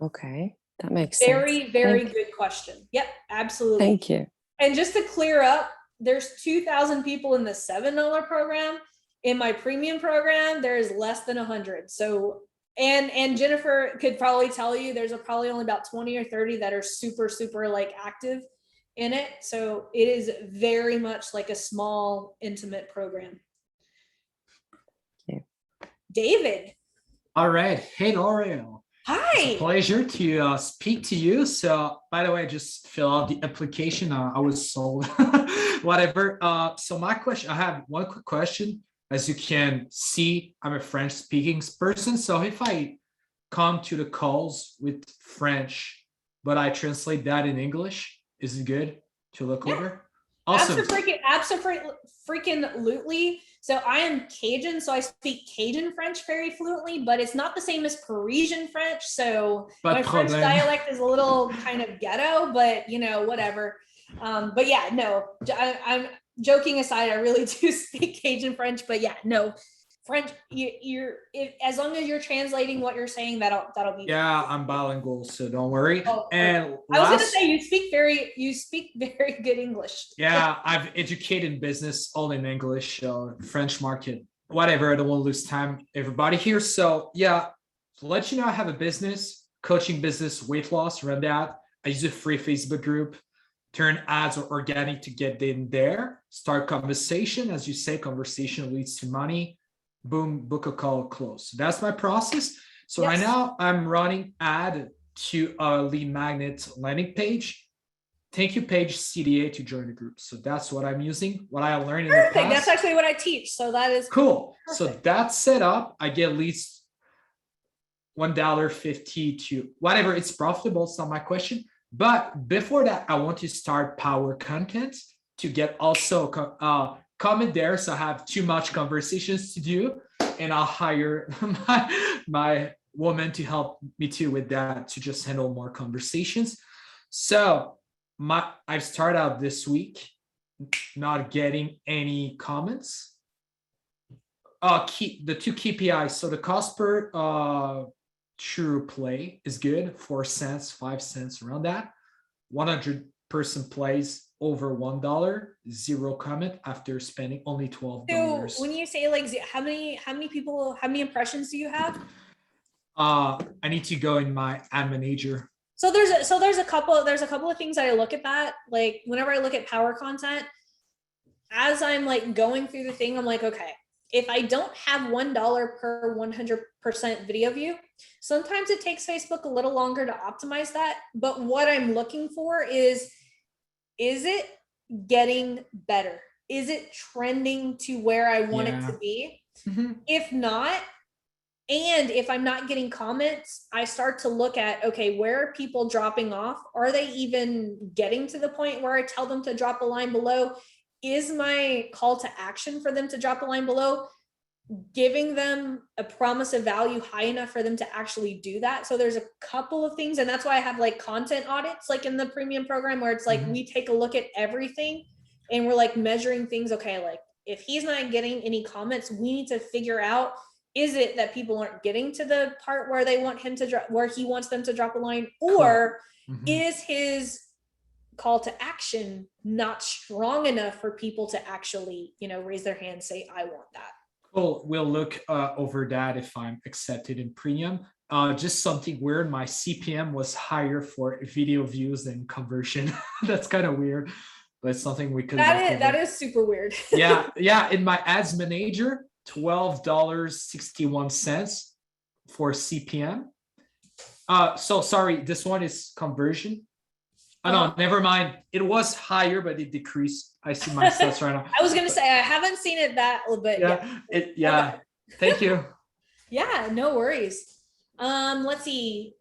Okay, that makes very, sense. Very good question. Yep, absolutely. Thank you. And just to clear up, there's 2,000 people in the $7 program. In my premium program, there is less than 100. So, and Jennifer could probably tell you, there's probably only about 20 or 30 that are super, super like active in it. So it is very much like a small, intimate program. Yeah. David. All right. Hey, Laurel. Hi. It's a pleasure to speak to you. So, by the way, I just fill out the application. I was sold, whatever. So my question, I have one quick question. As you can see, I'm a French speaking person. So if I come to the calls with French, but I translate that in English. Is it good to look over? Awesome. Freaking-lutely. So I am Cajun, so I speak Cajun French very fluently, but it's not the same as Parisian French. So my French dialect is a little kind of ghetto, but you know, whatever. But yeah, no, I'm joking aside, I really do speak Cajun French, but yeah, no. French, as long as you're translating what you're saying, that'll be. Yeah, I'm bilingual, so don't worry. Oh, and I was gonna say you speak very good English. Yeah, I've educated business all in English, French market, whatever. I don't want to lose time, everybody here. So yeah, to let you know, I have a business, coaching business, weight loss, run that. I use a free Facebook group, turn ads or organic to get in there, start conversation. As you say, conversation leads to money. Boom, book a call, close. So that's my process. So yes. Right now I'm running ad to a lead magnet landing page. Thank you page CDA to join the group. So that's what I'm using, what I learned in the past. That's actually what I teach. So that is cool. Perfect. So that's set up. I get leads $1.50 to whatever, it's profitable. It's not my question. But before that, I want to start power content to get also comment there. So I have too much conversations to do, and I'll hire my woman to help me too with that, to just handle more conversations. So I've started out this week not getting any comments. The two KPIs. So the cost per true play is good, 4 cents, 5 cents, around that. 100-person plays over $1, 0 comment after spending only $12. So when you say like how many people, how many impressions do you have? I need to go in my ad manager. So there's a couple of things that I look at that. Like whenever I look at power content, as I'm like going through the thing, I'm like, okay, if I don't have $1 per 100% video view, sometimes it takes Facebook a little longer to optimize that. But what I'm looking for is it getting better? Is it trending to where I want it to be? Mm-hmm. If not, and if I'm not getting comments, I start to look at, okay, where are people dropping off? Are they even getting to the point where I tell them to drop a line below? Is my call to action for them to drop a line below giving them a promise of value high enough for them to actually do that? So there's a couple of things, and that's why I have like content audits, like in the premium program, where it's like, mm-hmm. we take a look at everything and we're like measuring things. Okay, like if he's not getting any comments, we need to figure out, is it that people aren't getting to the part where they want him to drop, where he wants them to drop a line, or mm-hmm. is his call to action not strong enough for people to actually, raise their hand, say, I want that. Cool. We'll look over that if I'm accepted in premium. Just something weird. My CPM was higher for video views than conversion. That's kind of weird, but it's something we could. That is super weird. Yeah. In my ads manager, $12.61 for CPM. So sorry, this one is conversion. Oh, no, never mind. It was higher, but it decreased. I see my stats right now. I was going to say, I haven't seen it that little bit. Yeah. Thank you. Yeah, no worries. Let's see.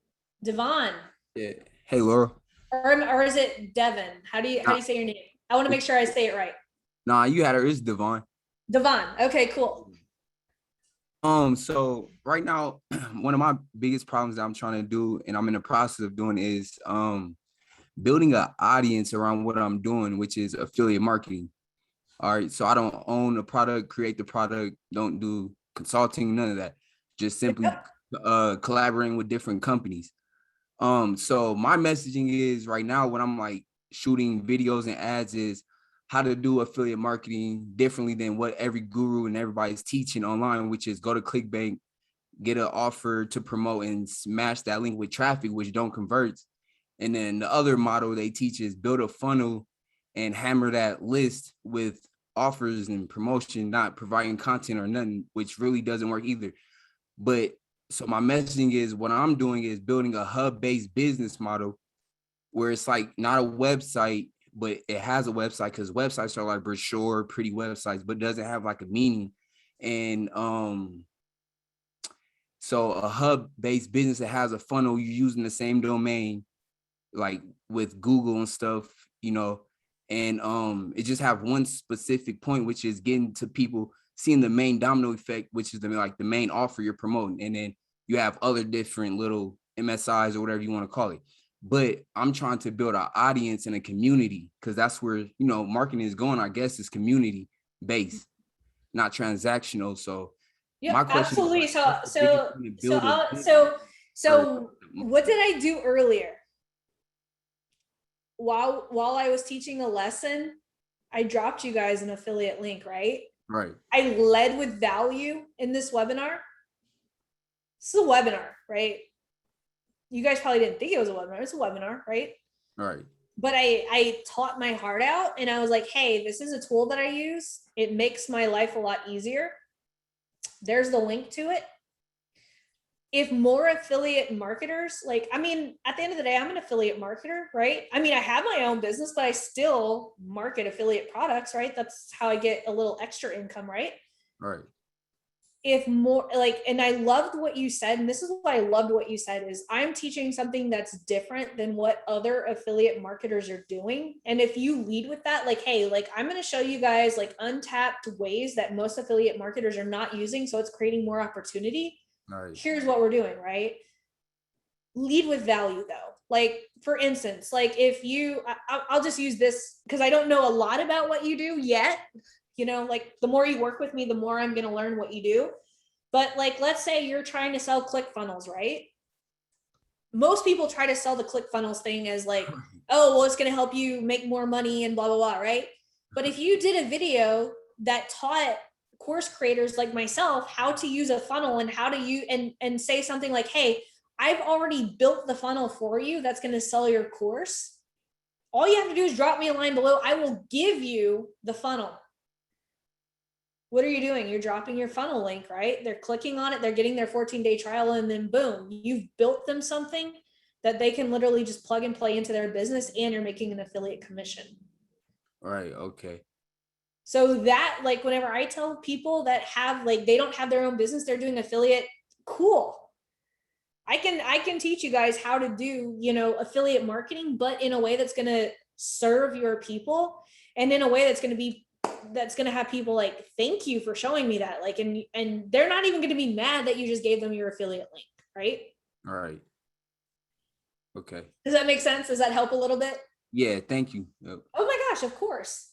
Devon. Yeah. Hey, Laurel. Or is it Devon? How do you say your name? I want to make sure I say it right. Nah, you had her. It's Devon. Devon. Okay, cool. So right now, one of my biggest problems that I'm trying to do, and I'm in the process of doing, is building an audience around what I'm doing, which is affiliate marketing. All right. So I don't own a product, create the product, don't do consulting, none of that. Just simply collaborating with different companies. So my messaging is right now, when I'm like shooting videos and ads, is how to do affiliate marketing differently than what every guru and everybody's teaching online, which is go to ClickBank, get an offer to promote and smash that link with traffic, which don't convert. And then the other model they teach is build a funnel and hammer that list with offers and promotion, not providing content or nothing, which really doesn't work either. But so my messaging is, what I'm doing is building a hub-based business model where it's like not a website, but it has a website, because websites are like brochure, pretty websites, but doesn't have like a meaning. And So a hub-based business that has a funnel, you're using the same domain, like with Google and stuff, you know, and it just have one specific point, which is getting to people seeing the main domino effect, which is the main offer you're promoting. And then you have other different little MSIs or whatever you want to call it. But I'm trying to build an audience and a community, because that's where, you know, marketing is going, I guess, is community based, not transactional. So Yeah, my question absolutely. is, like, what's the biggest thing to build a business So or- what did I do earlier? While I was teaching a lesson, I dropped you guys an affiliate link, right? Right. I led with value in this webinar. This is a webinar, right? You guys probably didn't think it was a webinar. It's a webinar, right? Right. But I taught my heart out, and I was like, hey, this is a tool that I use. It makes my life a lot easier. There's the link to it. If more affiliate marketers, like, I mean, at the end of the day, I'm an affiliate marketer, right? I mean, I have my own business, but I still market affiliate products, right? That's how I get a little extra income, right? Right. If more, like, and I loved what you said, and this is why I loved what you said, is I'm teaching something that's different than what other affiliate marketers are doing. And if you lead with that, like, hey, like, I'm going to show you guys like untapped ways that most affiliate marketers are not using, so it's creating more opportunity. Right. Here's what we're doing, right? Lead with value though. Like, for instance, like if you, I'll just use this because I don't know a lot about what you do yet. You know, like the more you work with me, the more I'm going to learn what you do. But like, let's say you're trying to sell ClickFunnels, right? Most people try to sell the ClickFunnels thing as like, oh, well, it's going to help you make more money and blah, blah, blah, right? But if you did a video that taught course creators like myself how to use a funnel and how to use and say something like, hey, I've already built the funnel for you that's going to sell your course. All you have to do is drop me a line below. I will give you the funnel. What are you doing? You're dropping your funnel link, right? They're clicking on it. They're getting their 14-day trial, and then boom, you've built them something that they can literally just plug and play into their business, and you're making an affiliate commission. Right. Okay. So that, like, whenever I tell people that have, like, they don't have their own business, they're doing affiliate, cool. I can teach you guys how to do, you know, affiliate marketing, but in a way that's going to serve your people, and in a way that's going to have people like, thank you for showing me that. Like, and they're not even going to be mad that you just gave them your affiliate link, right? All right. Okay. Does that make sense? Does that help a little bit? Yeah. Thank you. Yep. Oh my gosh, of course.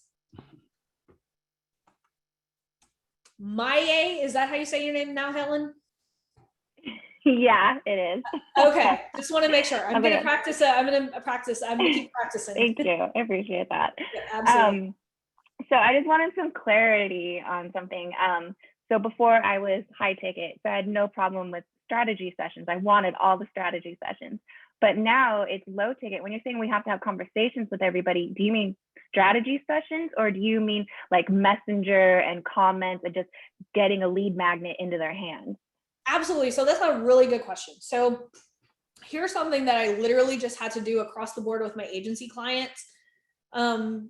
Maya, is that how you say your name now, Helen? Yeah, it is. Okay, just want to make sure. I'm Okay. gonna practice. I'm gonna keep practicing. Thank you. I appreciate that. Yeah, absolutely. So I just wanted some clarity on something. So before I was high ticket, so I had no problem with strategy sessions. I wanted all the strategy sessions, but now it's low ticket. When you're saying we have to have conversations with everybody, do you mean strategy sessions, or do you mean like messenger and comments and just getting a lead magnet into their hands? Absolutely. So that's a really good question. So here's something that I literally just had to do across the board with my agency clients.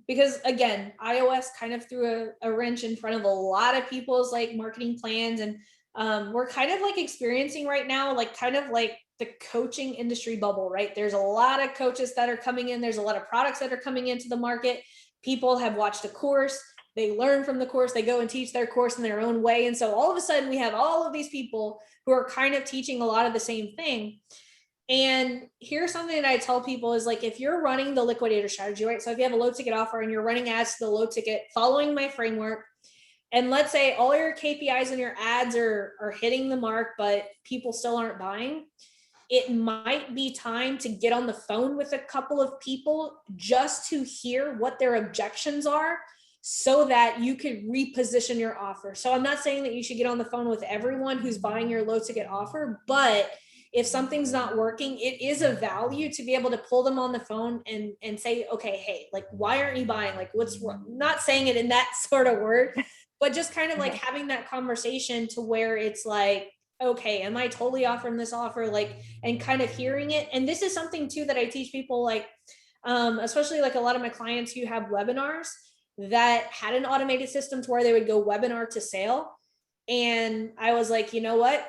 Because again, iOS kind of threw a wrench in front of a lot of people's like marketing plans. And we're kind of like experiencing right now, like kind of like the coaching industry bubble, right? There's a lot of coaches that are coming in. There's a lot of products that are coming into the market. People have watched a course. They learn from the course, they go and teach their course in their own way. And so all of a sudden we have all of these people who are kind of teaching a lot of the same thing. And here's something that I tell people is like, if you're running the liquidator strategy, right? So if you have a low ticket offer and you're running ads to the low ticket, following my framework, and let's say all your KPIs and your ads are hitting the mark, but people still aren't buying, it might be time to get on the phone with a couple of people just to hear what their objections are, so that you could reposition your offer. So I'm not saying that you should get on the phone with everyone who's buying your low ticket offer, but if something's not working, it is a value to be able to pull them on the phone and say, okay, hey, like, why aren't you buying? Like, what's wrong? Not saying it in that sort of word, but just kind of like having that conversation to where it's like, okay, am I totally offering this offer? Like, and kind of hearing it. And this is something too that I teach people, like, especially like a lot of my clients who have webinars that had an automated system to where they would go webinar to sale. And I was like, you know what?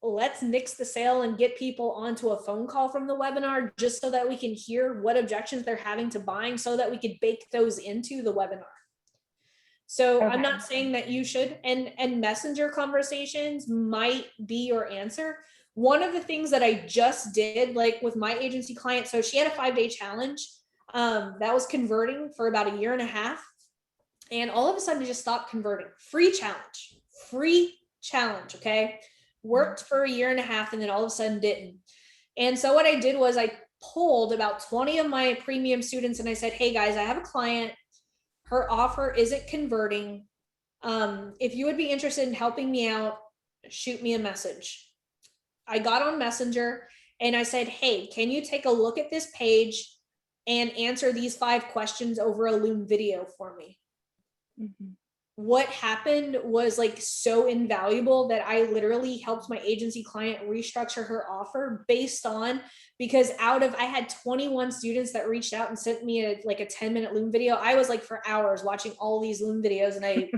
let's nix the sale and get people onto a phone call from the webinar just so that we can hear what objections they're having to buying so that we could bake those into the webinar. So I'm not saying that you should, and messenger conversations might be your answer. One of the things that I just did, like with my agency client, so she had a 5-day challenge that was converting for about 1.5 years. And all of a sudden it just stopped converting. Free challenge, okay? Worked for 1.5 years and then all of a sudden didn't. And so what I did was I polled about 20 of my premium students and I said, hey guys, I have a client, her offer isn't converting. If you would be interested in helping me out, shoot me a message. I got on Messenger and I said, hey, can you take a look at this page and answer these 5 questions over a Loom video for me? Mm-hmm. What happened was like so invaluable that I literally helped my agency client restructure her offer based on, because I had 21 students that reached out and sent me a 10-minute Loom video. I was like for hours watching all these Loom videos and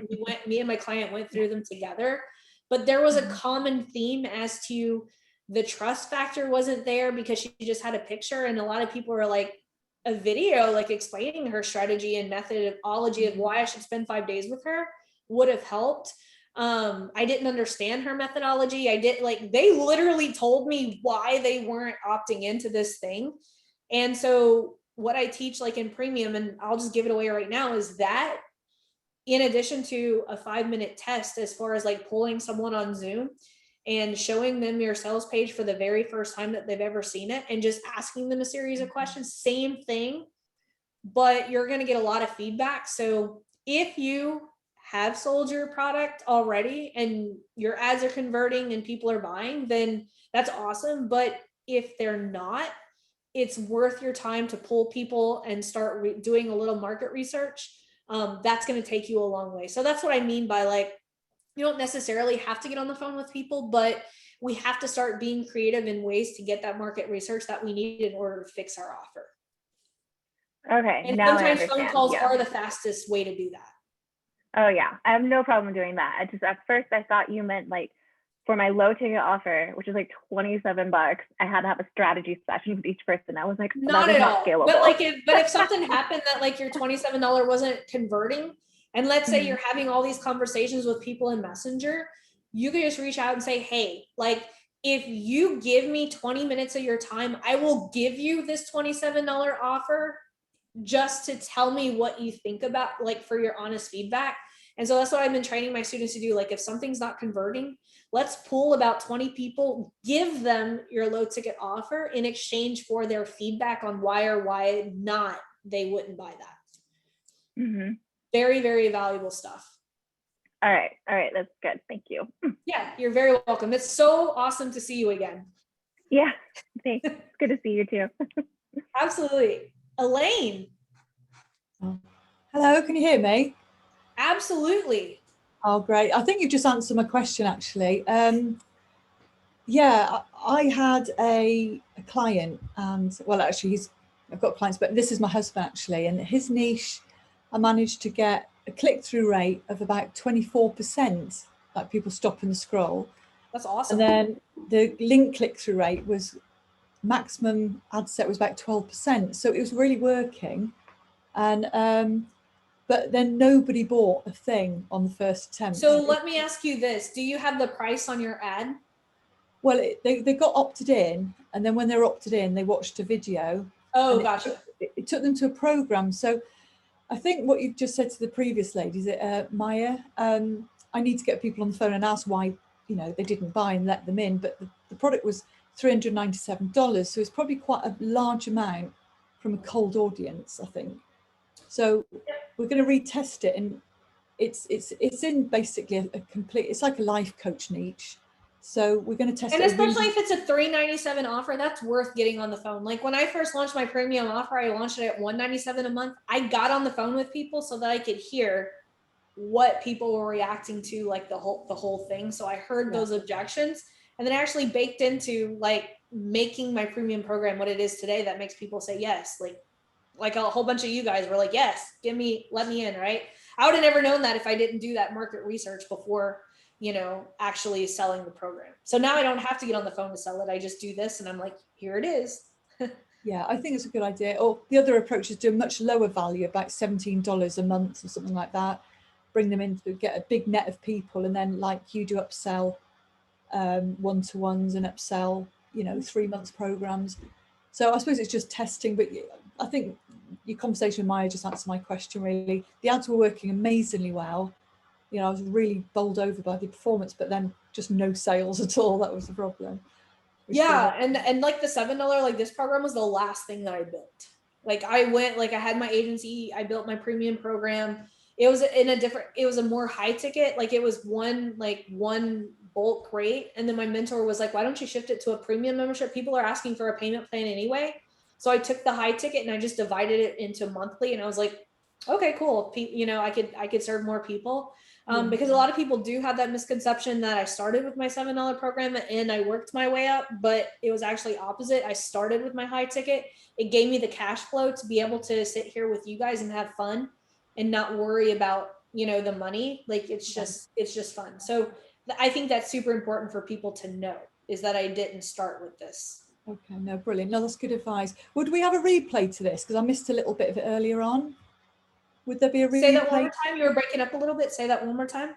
me and my client went through them together. But there was a common theme as to the trust factor wasn't there because she just had a picture, and a lot of people were like, a video like explaining her strategy and methodology of why I should spend 5 days with her would have helped. I didn't understand her methodology. They literally told me why they weren't opting into this thing. And so what I teach like in premium, and I'll just give it away right now, is that in addition to a 5-minute test, as far as like pulling someone on Zoom and showing them your sales page for the very first time that they've ever seen it and just asking them a series of questions, same thing, but you're going to get a lot of feedback. So if you have sold your product already and your ads are converting and people are buying, then that's awesome. But if they're not, it's worth your time to pull people and start doing a little market research. That's going to take you a long way. So that's what I mean by like, you don't necessarily have to get on the phone with people, but we have to start being creative in ways to get that market research that we need in order to fix our offer. Okay. And now sometimes phone calls are the fastest way to do that. Oh yeah, I have no problem doing that. I just, at first I thought you meant like for my low ticket offer, which is like $27, I had to have a strategy session with each person. I was like, not that is at not all. scalable. But if something happened that like your $27 wasn't converting, and let's say you're having all these conversations with people in Messenger, you can just reach out and say, hey, like if you give me 20 minutes of your time, I will give you this $27 offer just to tell me what you think about, like for your honest feedback. And so that's what I've been training my students to do. Like if something's not converting, let's pull about 20 people, give them your low ticket offer in exchange for their feedback on why or why not they wouldn't buy that. Mm-hmm. Very, very valuable stuff. All right. That's good. Thank you. Yeah, you're very welcome. It's so awesome to see you again. Yeah, thanks. It's good to see you too. Absolutely. Elaine. Oh. Hello, can you hear me? Absolutely. Oh, great. I think you've just answered my question, actually. Yeah, I had a client, and well, actually, I've got clients, but this is my husband, actually, and his niche, I managed to get a click-through rate of about 24%, like people stop and scroll. That's awesome. And then the link click-through rate was maximum ad set was about 12%. So it was really working. And but then nobody bought a thing on the first attempt. So let me ask you this. Do you have the price on your ad? Well, they got opted in, and then when they were opted in, they watched a video. Oh, gotcha. It took them to a program. So I think what you've just said to the previous ladies, Maya, I need to get people on the phone and ask why, they didn't buy and let them in. But the product was $397. So it's probably quite a large amount from a cold audience, I think. So we're going to retest it, and it's in basically a complete, it's like a life coach niche. So we're going to test it. And especially if it's a $397 offer, that's worth getting on the phone. Like when I first launched my premium offer, I launched it at $197 a month. I got on the phone with people so that I could hear what people were reacting to, like the whole thing. So I heard those objections, and then I actually baked into like making my premium program what it is today that makes people say yes. Like a whole bunch of you guys were like, yes, let me in, right? I would have never known that if I didn't do that market research before you know, actually selling the program. So now I don't have to get on the phone to sell it. I just do this and I'm like, here it is. Yeah, I think it's a good idea. Or the other approach is do a much lower value, about $17 a month or something like that. Bring them in to get a big net of people, and then like you do upsell one-to-ones and upsell, you know, 3 months programs. So I suppose it's just testing, but I think your conversation with Maya just answered my question really. The ads were working amazingly well. You know, I was really bowled over by the performance, but then just no sales at all. That was the problem. Yeah, and like the $7, like this program was the last thing that I built. Like I had my agency, I built my premium program. It was it was a more high ticket, like it was one bulk rate. And then my mentor was like, why don't you shift it to a premium membership? People are asking for a payment plan anyway. So I took the high ticket and I just divided it into monthly. And I was like, okay, cool. You know, I could serve more people. Because a lot of people do have that misconception that I started with my $7 program and I worked my way up, but it was actually opposite. I started with my high ticket. It gave me the cash flow to be able to sit here with you guys and have fun and not worry about, you know, the money. Like it's just fun. So I think that's super important for people to know, is that I didn't start with this. Okay, no, brilliant. No, that's good advice. Would we have a replay to this? Because I missed a little bit of it earlier on. Would there be a replay? Say that one more time. You were breaking up a little bit. Say that one more time.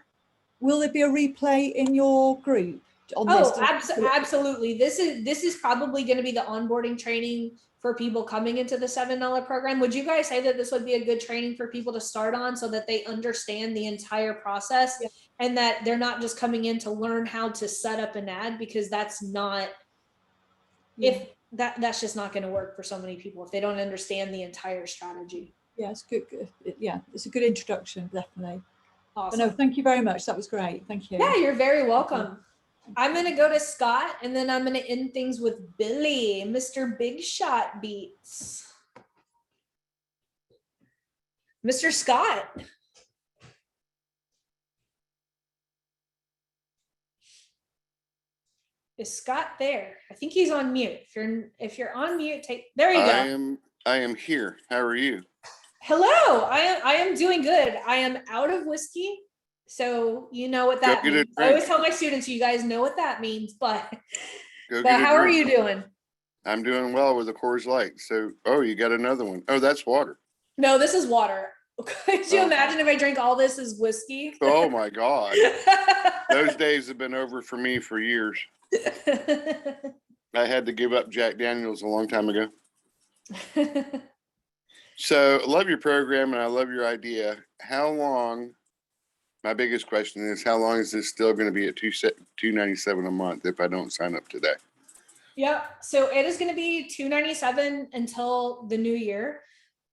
Will there be a replay in your group on this? Absolutely. This is probably going to be the onboarding training for people coming into the $7 program. Would you guys say that this would be a good training for people to start on so that they understand the entire process and that they're not just coming in to learn how to set up an ad, because that's not, that's just not going to work for so many people if they don't understand the entire strategy. Yeah, it's good. Yeah, it's a good introduction, definitely. Awesome. No, thank you very much. That was great. Thank you. Yeah, you're very welcome. I'm going to go to Scott and then I'm going to end things with Billy, Mr. Big Shot Beats. Mr. Scott. Is Scott there? I think he's on mute. If you're on mute, there you go. I am here. How are you? Hello. I am doing good. I am out of whiskey. So you know what that means. I always tell my students, you guys know what that means, but how are you doing? I'm doing well with the Coors Light. So, you got another one. Oh, that's water. No, this is water. Could you imagine if I drank all this as whiskey? Oh my God. Those days have been over for me for years. I had to give up Jack Daniels a long time ago. So I love your program and I love your idea. My biggest question is, how long is this still going to be at $297 a month if I don't sign up today? Yeah, so it is going to be $297 until the new year.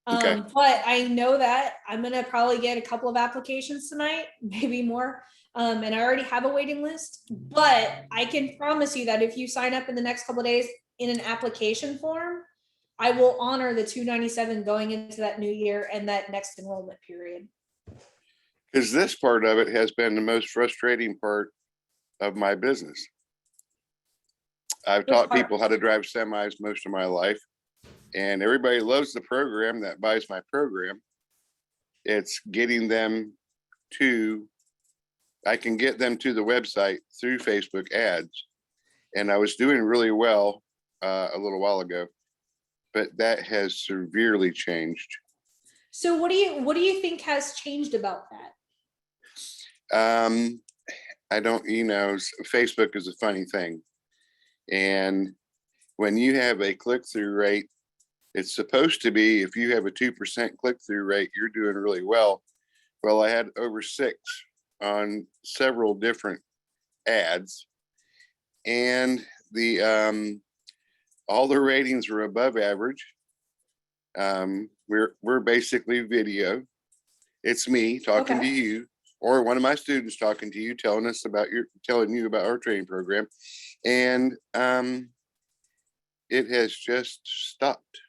Okay. But I know that I'm going to probably get a couple of applications tonight, maybe more. And I already have a waiting list, but I can promise you that if you sign up in the next couple of days in an application form, I will honor the $297 going into that new year and that next enrollment period. Because this part of it has been the most frustrating part of my business. I've taught people how to drive semis most of my life, and everybody loves the program that buys my program. It's getting them I can get them to the website through Facebook ads. And I was doing really well a little while ago, but that has severely changed. So what do you think has changed about that? I don't, Facebook is a funny thing. And when you have a click-through rate, it's supposed to be, if you have a 2% click-through rate, you're doing really well. Well, I had over 6 on several different ads, and all the ratings were above average. We're basically video. It's me talking to you, or one of my students talking to you, telling you about our training program, and it has just stopped.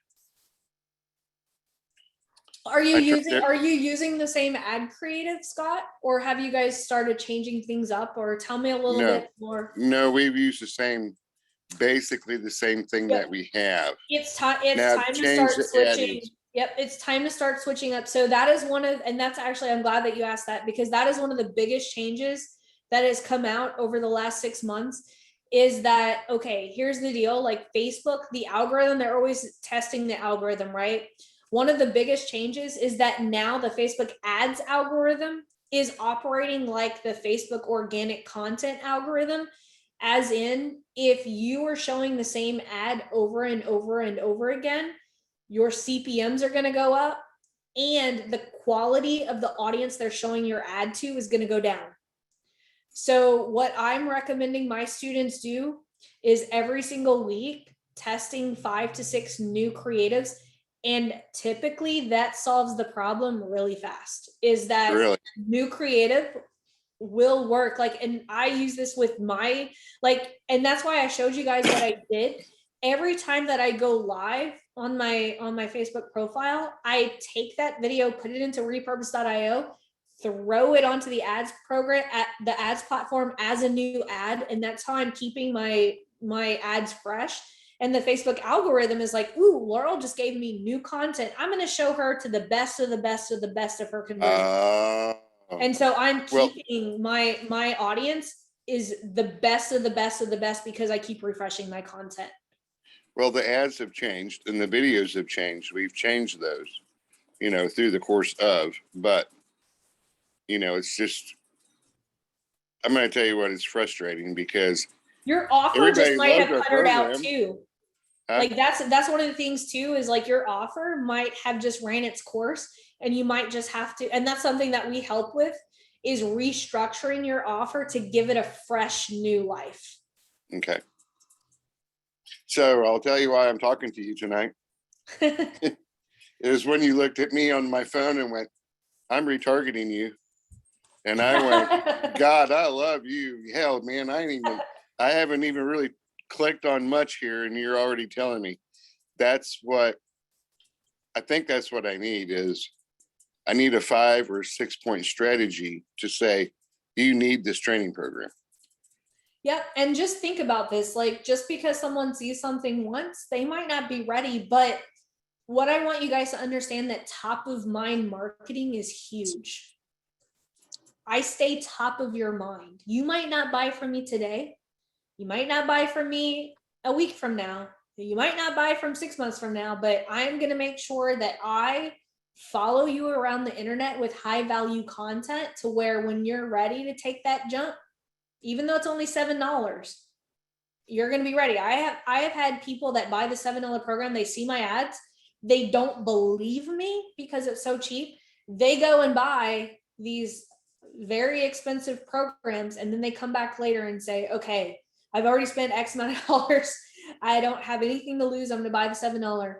Are you using the same ad creative, Scott, or have you guys started changing things up? Or tell me a little bit more. No, we've used basically the same thing that we have. It's time to start switching. Yep, it's time to start switching up. So that is and that's actually, I'm glad that you asked that, because that is one of the biggest changes that has come out over the last 6 months is that, okay, here's the deal. Like Facebook, the algorithm, they're always testing the algorithm, right? One of the biggest changes is that now the Facebook ads algorithm is operating like the Facebook organic content algorithm, as in, if you are showing the same ad over and over and over again, your CPMs are going to go up and the quality of the audience they're showing your ad to is going to go down. So what I'm recommending my students do is every single week testing 5 to 6 new creatives. And typically that solves the problem really fast, is that Really? new creative will work. Like, and I use this with my, like, and that's why I showed you guys what I did. Every time that I go live on my Facebook profile, I take that video, put it into repurpose.io, throw it onto the ads program at the ads platform as a new ad. And that's how I'm keeping my ads fresh. And the Facebook algorithm is like, ooh, Laurel just gave me new content. I'm going to show her to the best of the best of the best of her conversion. And so I'm keeping my audience is the best of the best of the best because I keep refreshing my content. Well, the ads have changed and the videos have changed. We've changed those, through the course of, but it's just, I'm going to tell you what, it's frustrating because your offer everybody just might loves have our puttered out program. too. Huh? Like that's one of the things too, is like your offer might have just ran its course and you might just have to, and that's something that we help with, is restructuring your offer to give it a fresh new life. Okay. So I'll tell you why I'm talking to you tonight. It was when you looked at me on my phone and went, I'm retargeting you. And I went, God, I love you. Hell, man, I haven't even really clicked on much here. And you're already telling me. I think that's what I need is I need a 5 or 6 point strategy to say, you need this training program. Yep. And just think about this, like just because someone sees something once, they might not be ready. But what I want you guys to understand, that top of mind marketing is huge. I stay top of your mind. You might not buy from me today. You might not buy from me a week from now. You might not buy from 6 months from now, but I'm going to make sure that I follow you around the internet with high value content to where when you're ready to take that jump, even though it's only $7, you're going to be ready. I have had people that buy the $7 program. They see my ads. They don't believe me because it's so cheap. They go and buy these very expensive programs. And then they come back later and say, okay, I've already spent X amount of dollars. I don't have anything to lose. I'm going to buy the $7.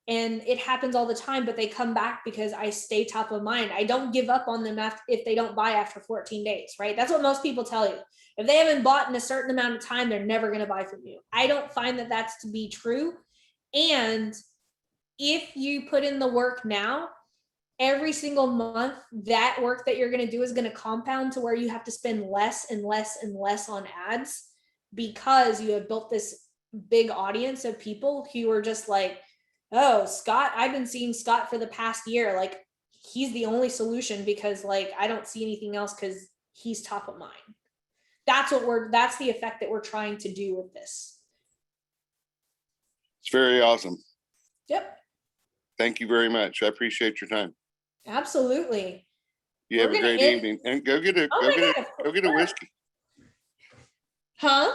And it happens all the time, but they come back because I stay top of mind. I don't give up on them if they don't buy after 14 days, right? That's what most people tell you. If they haven't bought in a certain amount of time, they're never going to buy from you. I don't find that that's to be true. And if you put in the work now, every single month, that work that you're going to do is going to compound to where you have to spend less and less and less on ads, because you have built this big audience of people who are just like, oh, Scott, I've been seeing Scott for the past year. Like, he's the only solution because like, I don't see anything else because he's top of mind. That's the effect that we're trying to do with this. It's very awesome. Yep. Thank you very much. I appreciate your time. Absolutely. You have a great evening, and go get a whiskey. Huh?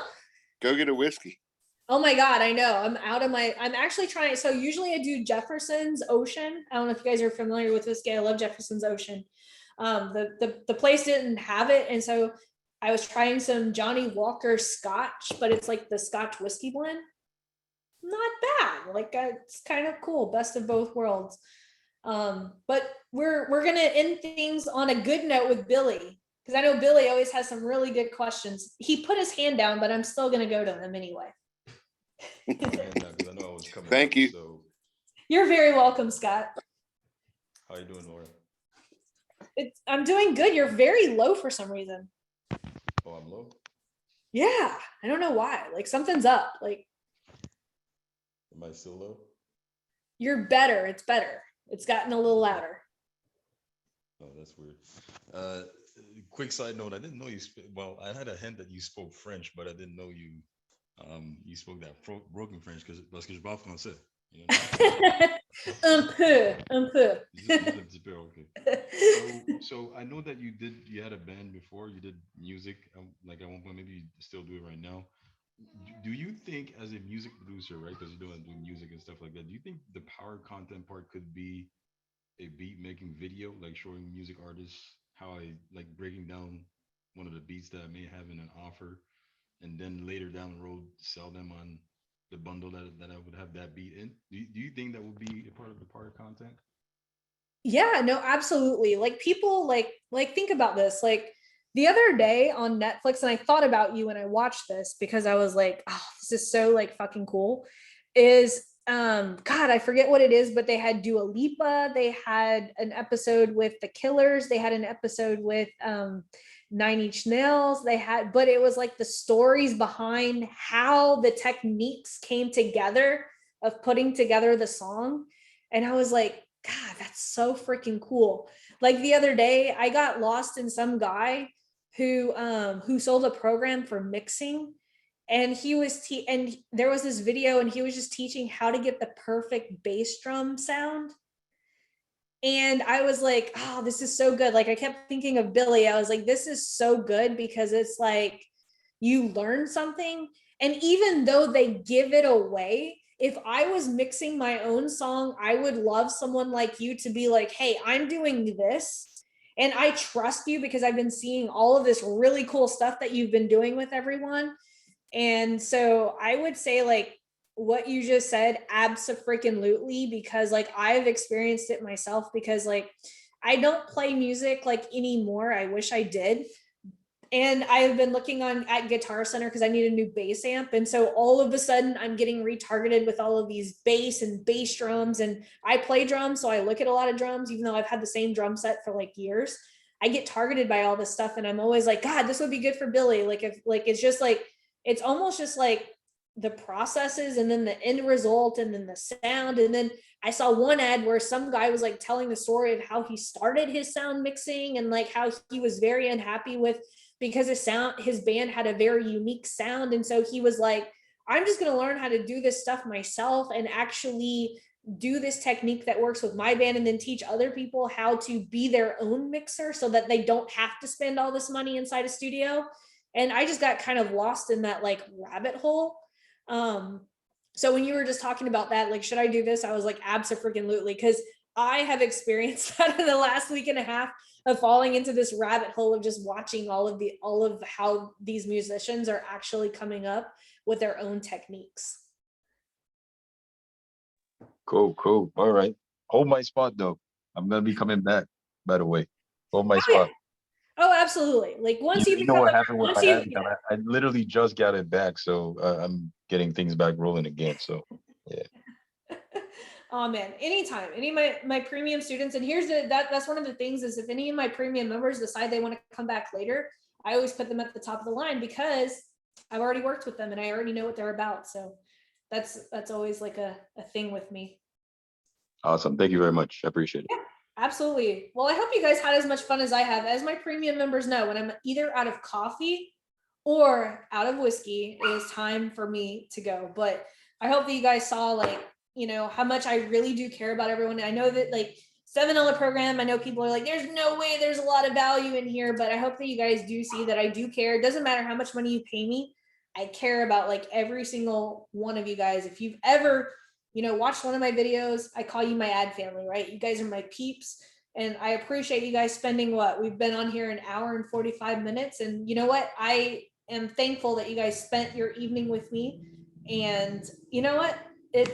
Go get a whiskey. Oh my God, I know. I'm actually trying. So usually I do Jefferson's Ocean. I don't know if you guys are familiar with whiskey. I love Jefferson's Ocean. The place didn't have it. And so I was trying some Johnny Walker Scotch, but it's like the Scotch whiskey blend. Not bad. Like it's kind of cool. Best of both worlds. But we're going to end things on a good note with Billy, because I know Billy always has some really good questions. He put his hand down, but I'm still going to go to him anyway. Thank you. So. You're very welcome, Scott. How you doing, Laura? I'm doing good. You're very low for some reason. Oh, I'm low? Yeah, I don't know why. Like something's up. Like, am I still low? You're better. It's better. It's gotten a little louder. Oh, that's weird. quick side note, I didn't know you well, I had a hint that you spoke French, but I didn't know you spoke that broken French parce que je parle français. You know? Un peu. Just a petit peu, okay. So I know that you had a band before, you did music, like at one point, maybe you still do it right now. Do you think as a music producer, right, because you're doing music and stuff like that, do you think the power content part could be a beat making video, like showing music artists how I like breaking down one of the beats that I may have in an offer, and then later down the road sell them on the bundle that I would have that beat in? Do you think that would be a part of the part of content? Yeah, no, absolutely. Like people like think about this. Like the other day on Netflix, and I thought about you when I watched this because I was like, oh, this is so like fucking cool. Is God, I forget what it is, but they had Dua Lipa, they had an episode with the Killers, they had an episode with Nine Inch Nails, they had, but it was like the stories behind how the techniques came together of putting together the song. And I was like, God, that's so freaking cool. Like the other day, I got lost in some guy who sold a program for mixing, and he was and there was this video, and he was just teaching how to get the perfect bass drum sound. And I was like, oh, this is so good. Like I kept thinking of Billy. I was like, this is so good because it's like you learn something. And even though they give it away, if I was mixing my own song, I would love someone like you to be like, hey, I'm doing this. And I trust you because I've been seeing all of this really cool stuff that you've been doing with everyone. And so I would say like what you just said, abso-freaking-lutely, because like I've experienced it myself, because like I don't play music like anymore. I wish I did. And I've been looking at Guitar Center because I need a new bass amp. And so all of a sudden I'm getting retargeted with all of these bass and bass drums. And I play drums, so I look at a lot of drums, even though I've had the same drum set for like years. I get targeted by all this stuff, and I'm always like, God, this would be good for Billy. Like if like it's just like it's almost just like the processes and then the end result and then the sound. And then I saw one ad where some guy was like telling the story of how he started his sound mixing and like how he was very unhappy with, because his band had a very unique sound. And so he was like, I'm just going to learn how to do this stuff myself and actually do this technique that works with my band, and then teach other people how to be their own mixer so that they don't have to spend all this money inside a studio. And I just got kind of lost in that like rabbit hole. So when you were just talking about that, like, should I do this? I was like, abso-freaking-lutely, because I have experienced that in the last week and a half of falling into this rabbit hole of just watching all of how these musicians are actually coming up with their own techniques. Cool. All right. Hold my spot though. I'm gonna be coming back, by the way. Hold my spot. Oh, absolutely. Like once You know what happened with my ad account? I literally just got it back, so I'm getting things back rolling again. So yeah. Oh man, anytime, any of my premium students, and here's that's one of the things is if any of my premium members decide they want to come back later, I always put them at the top of the line because I've already worked with them and I already know what they're about. So that's always like a thing with me. Awesome. Thank you very much. I appreciate it. Yeah, absolutely. Well, I hope you guys had as much fun as I have. As my premium members know, when I'm either out of coffee or out of whiskey, it is time for me to go. But I hope that you guys saw like, you know, how much I really do care about everyone. I know that like $7 program, I know people are like, there's no way there's a lot of value in here, but I hope that you guys do see that I do care. It doesn't matter how much money you pay me. I care about like every single one of you guys. If you've ever, you know, watched one of my videos, I call you my ad family, right? You guys are my peeps. And I appreciate you guys spending we've been on here an hour and 45 minutes. And you know what? I am thankful that you guys spent your evening with me. And you know what?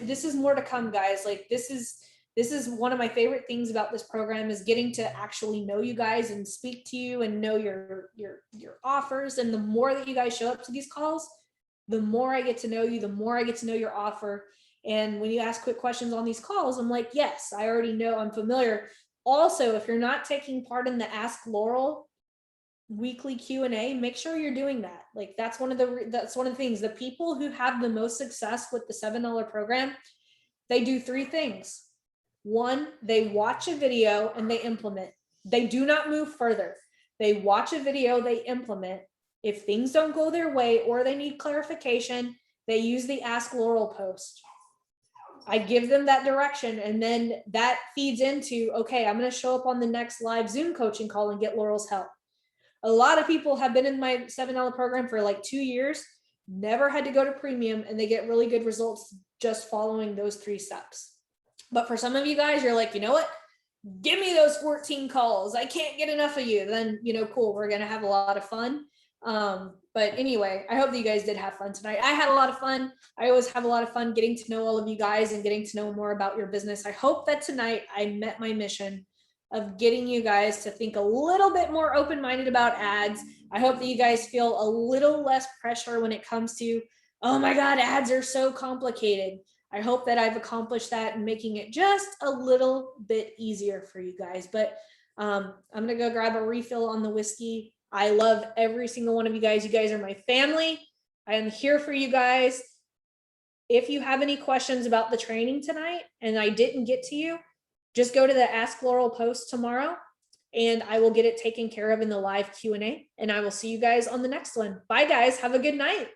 This is more to come, guys. Like this is one of my favorite things about this program is getting to actually know you guys and speak to you and know your offers. And the more that you guys show up to these calls, the more I get to know you, the more I get to know your offer. And when you ask quick questions on these calls, I'm like, yes, I already know, I'm familiar. Also, if you're not taking part in the Ask Laurel weekly Q&A, make sure you're doing that. Like that's one of the things. The people who have the most success with the $7 program, they do 3 things. 1, they watch a video and they implement. They do not move further. They watch a video, they implement. If things don't go their way or they need clarification, they use the Ask Laurel post. I give them that direction, and then that feeds into, okay, I'm going to show up on the next live Zoom coaching call and get Laurel's help. A lot of people have been in my $7 program for like 2 years, never had to go to premium, and they get really good results just following those 3 steps. But for some of you guys, you're like, you know what? Give me those 14 calls. I can't get enough of you. Then, cool. We're going to have a lot of fun. But anyway, I hope that you guys did have fun tonight. I had a lot of fun. I always have a lot of fun getting to know all of you guys and getting to know more about your business. I hope that tonight I met my mission of getting you guys to think a little bit more open-minded about ads. I hope that you guys feel a little less pressure when it comes to, oh my God, ads are so complicated. I hope that I've accomplished that and making it just a little bit easier for you guys. But I'm going to go grab a refill on the whiskey. I love every single one of you guys. You guys are my family. I am here for you guys. If you have any questions about the training tonight and I didn't get to you, just go to the Ask Laurel post tomorrow and I will get it taken care of in the live Q&A, and I will see you guys on the next one. Bye guys. Have a good night.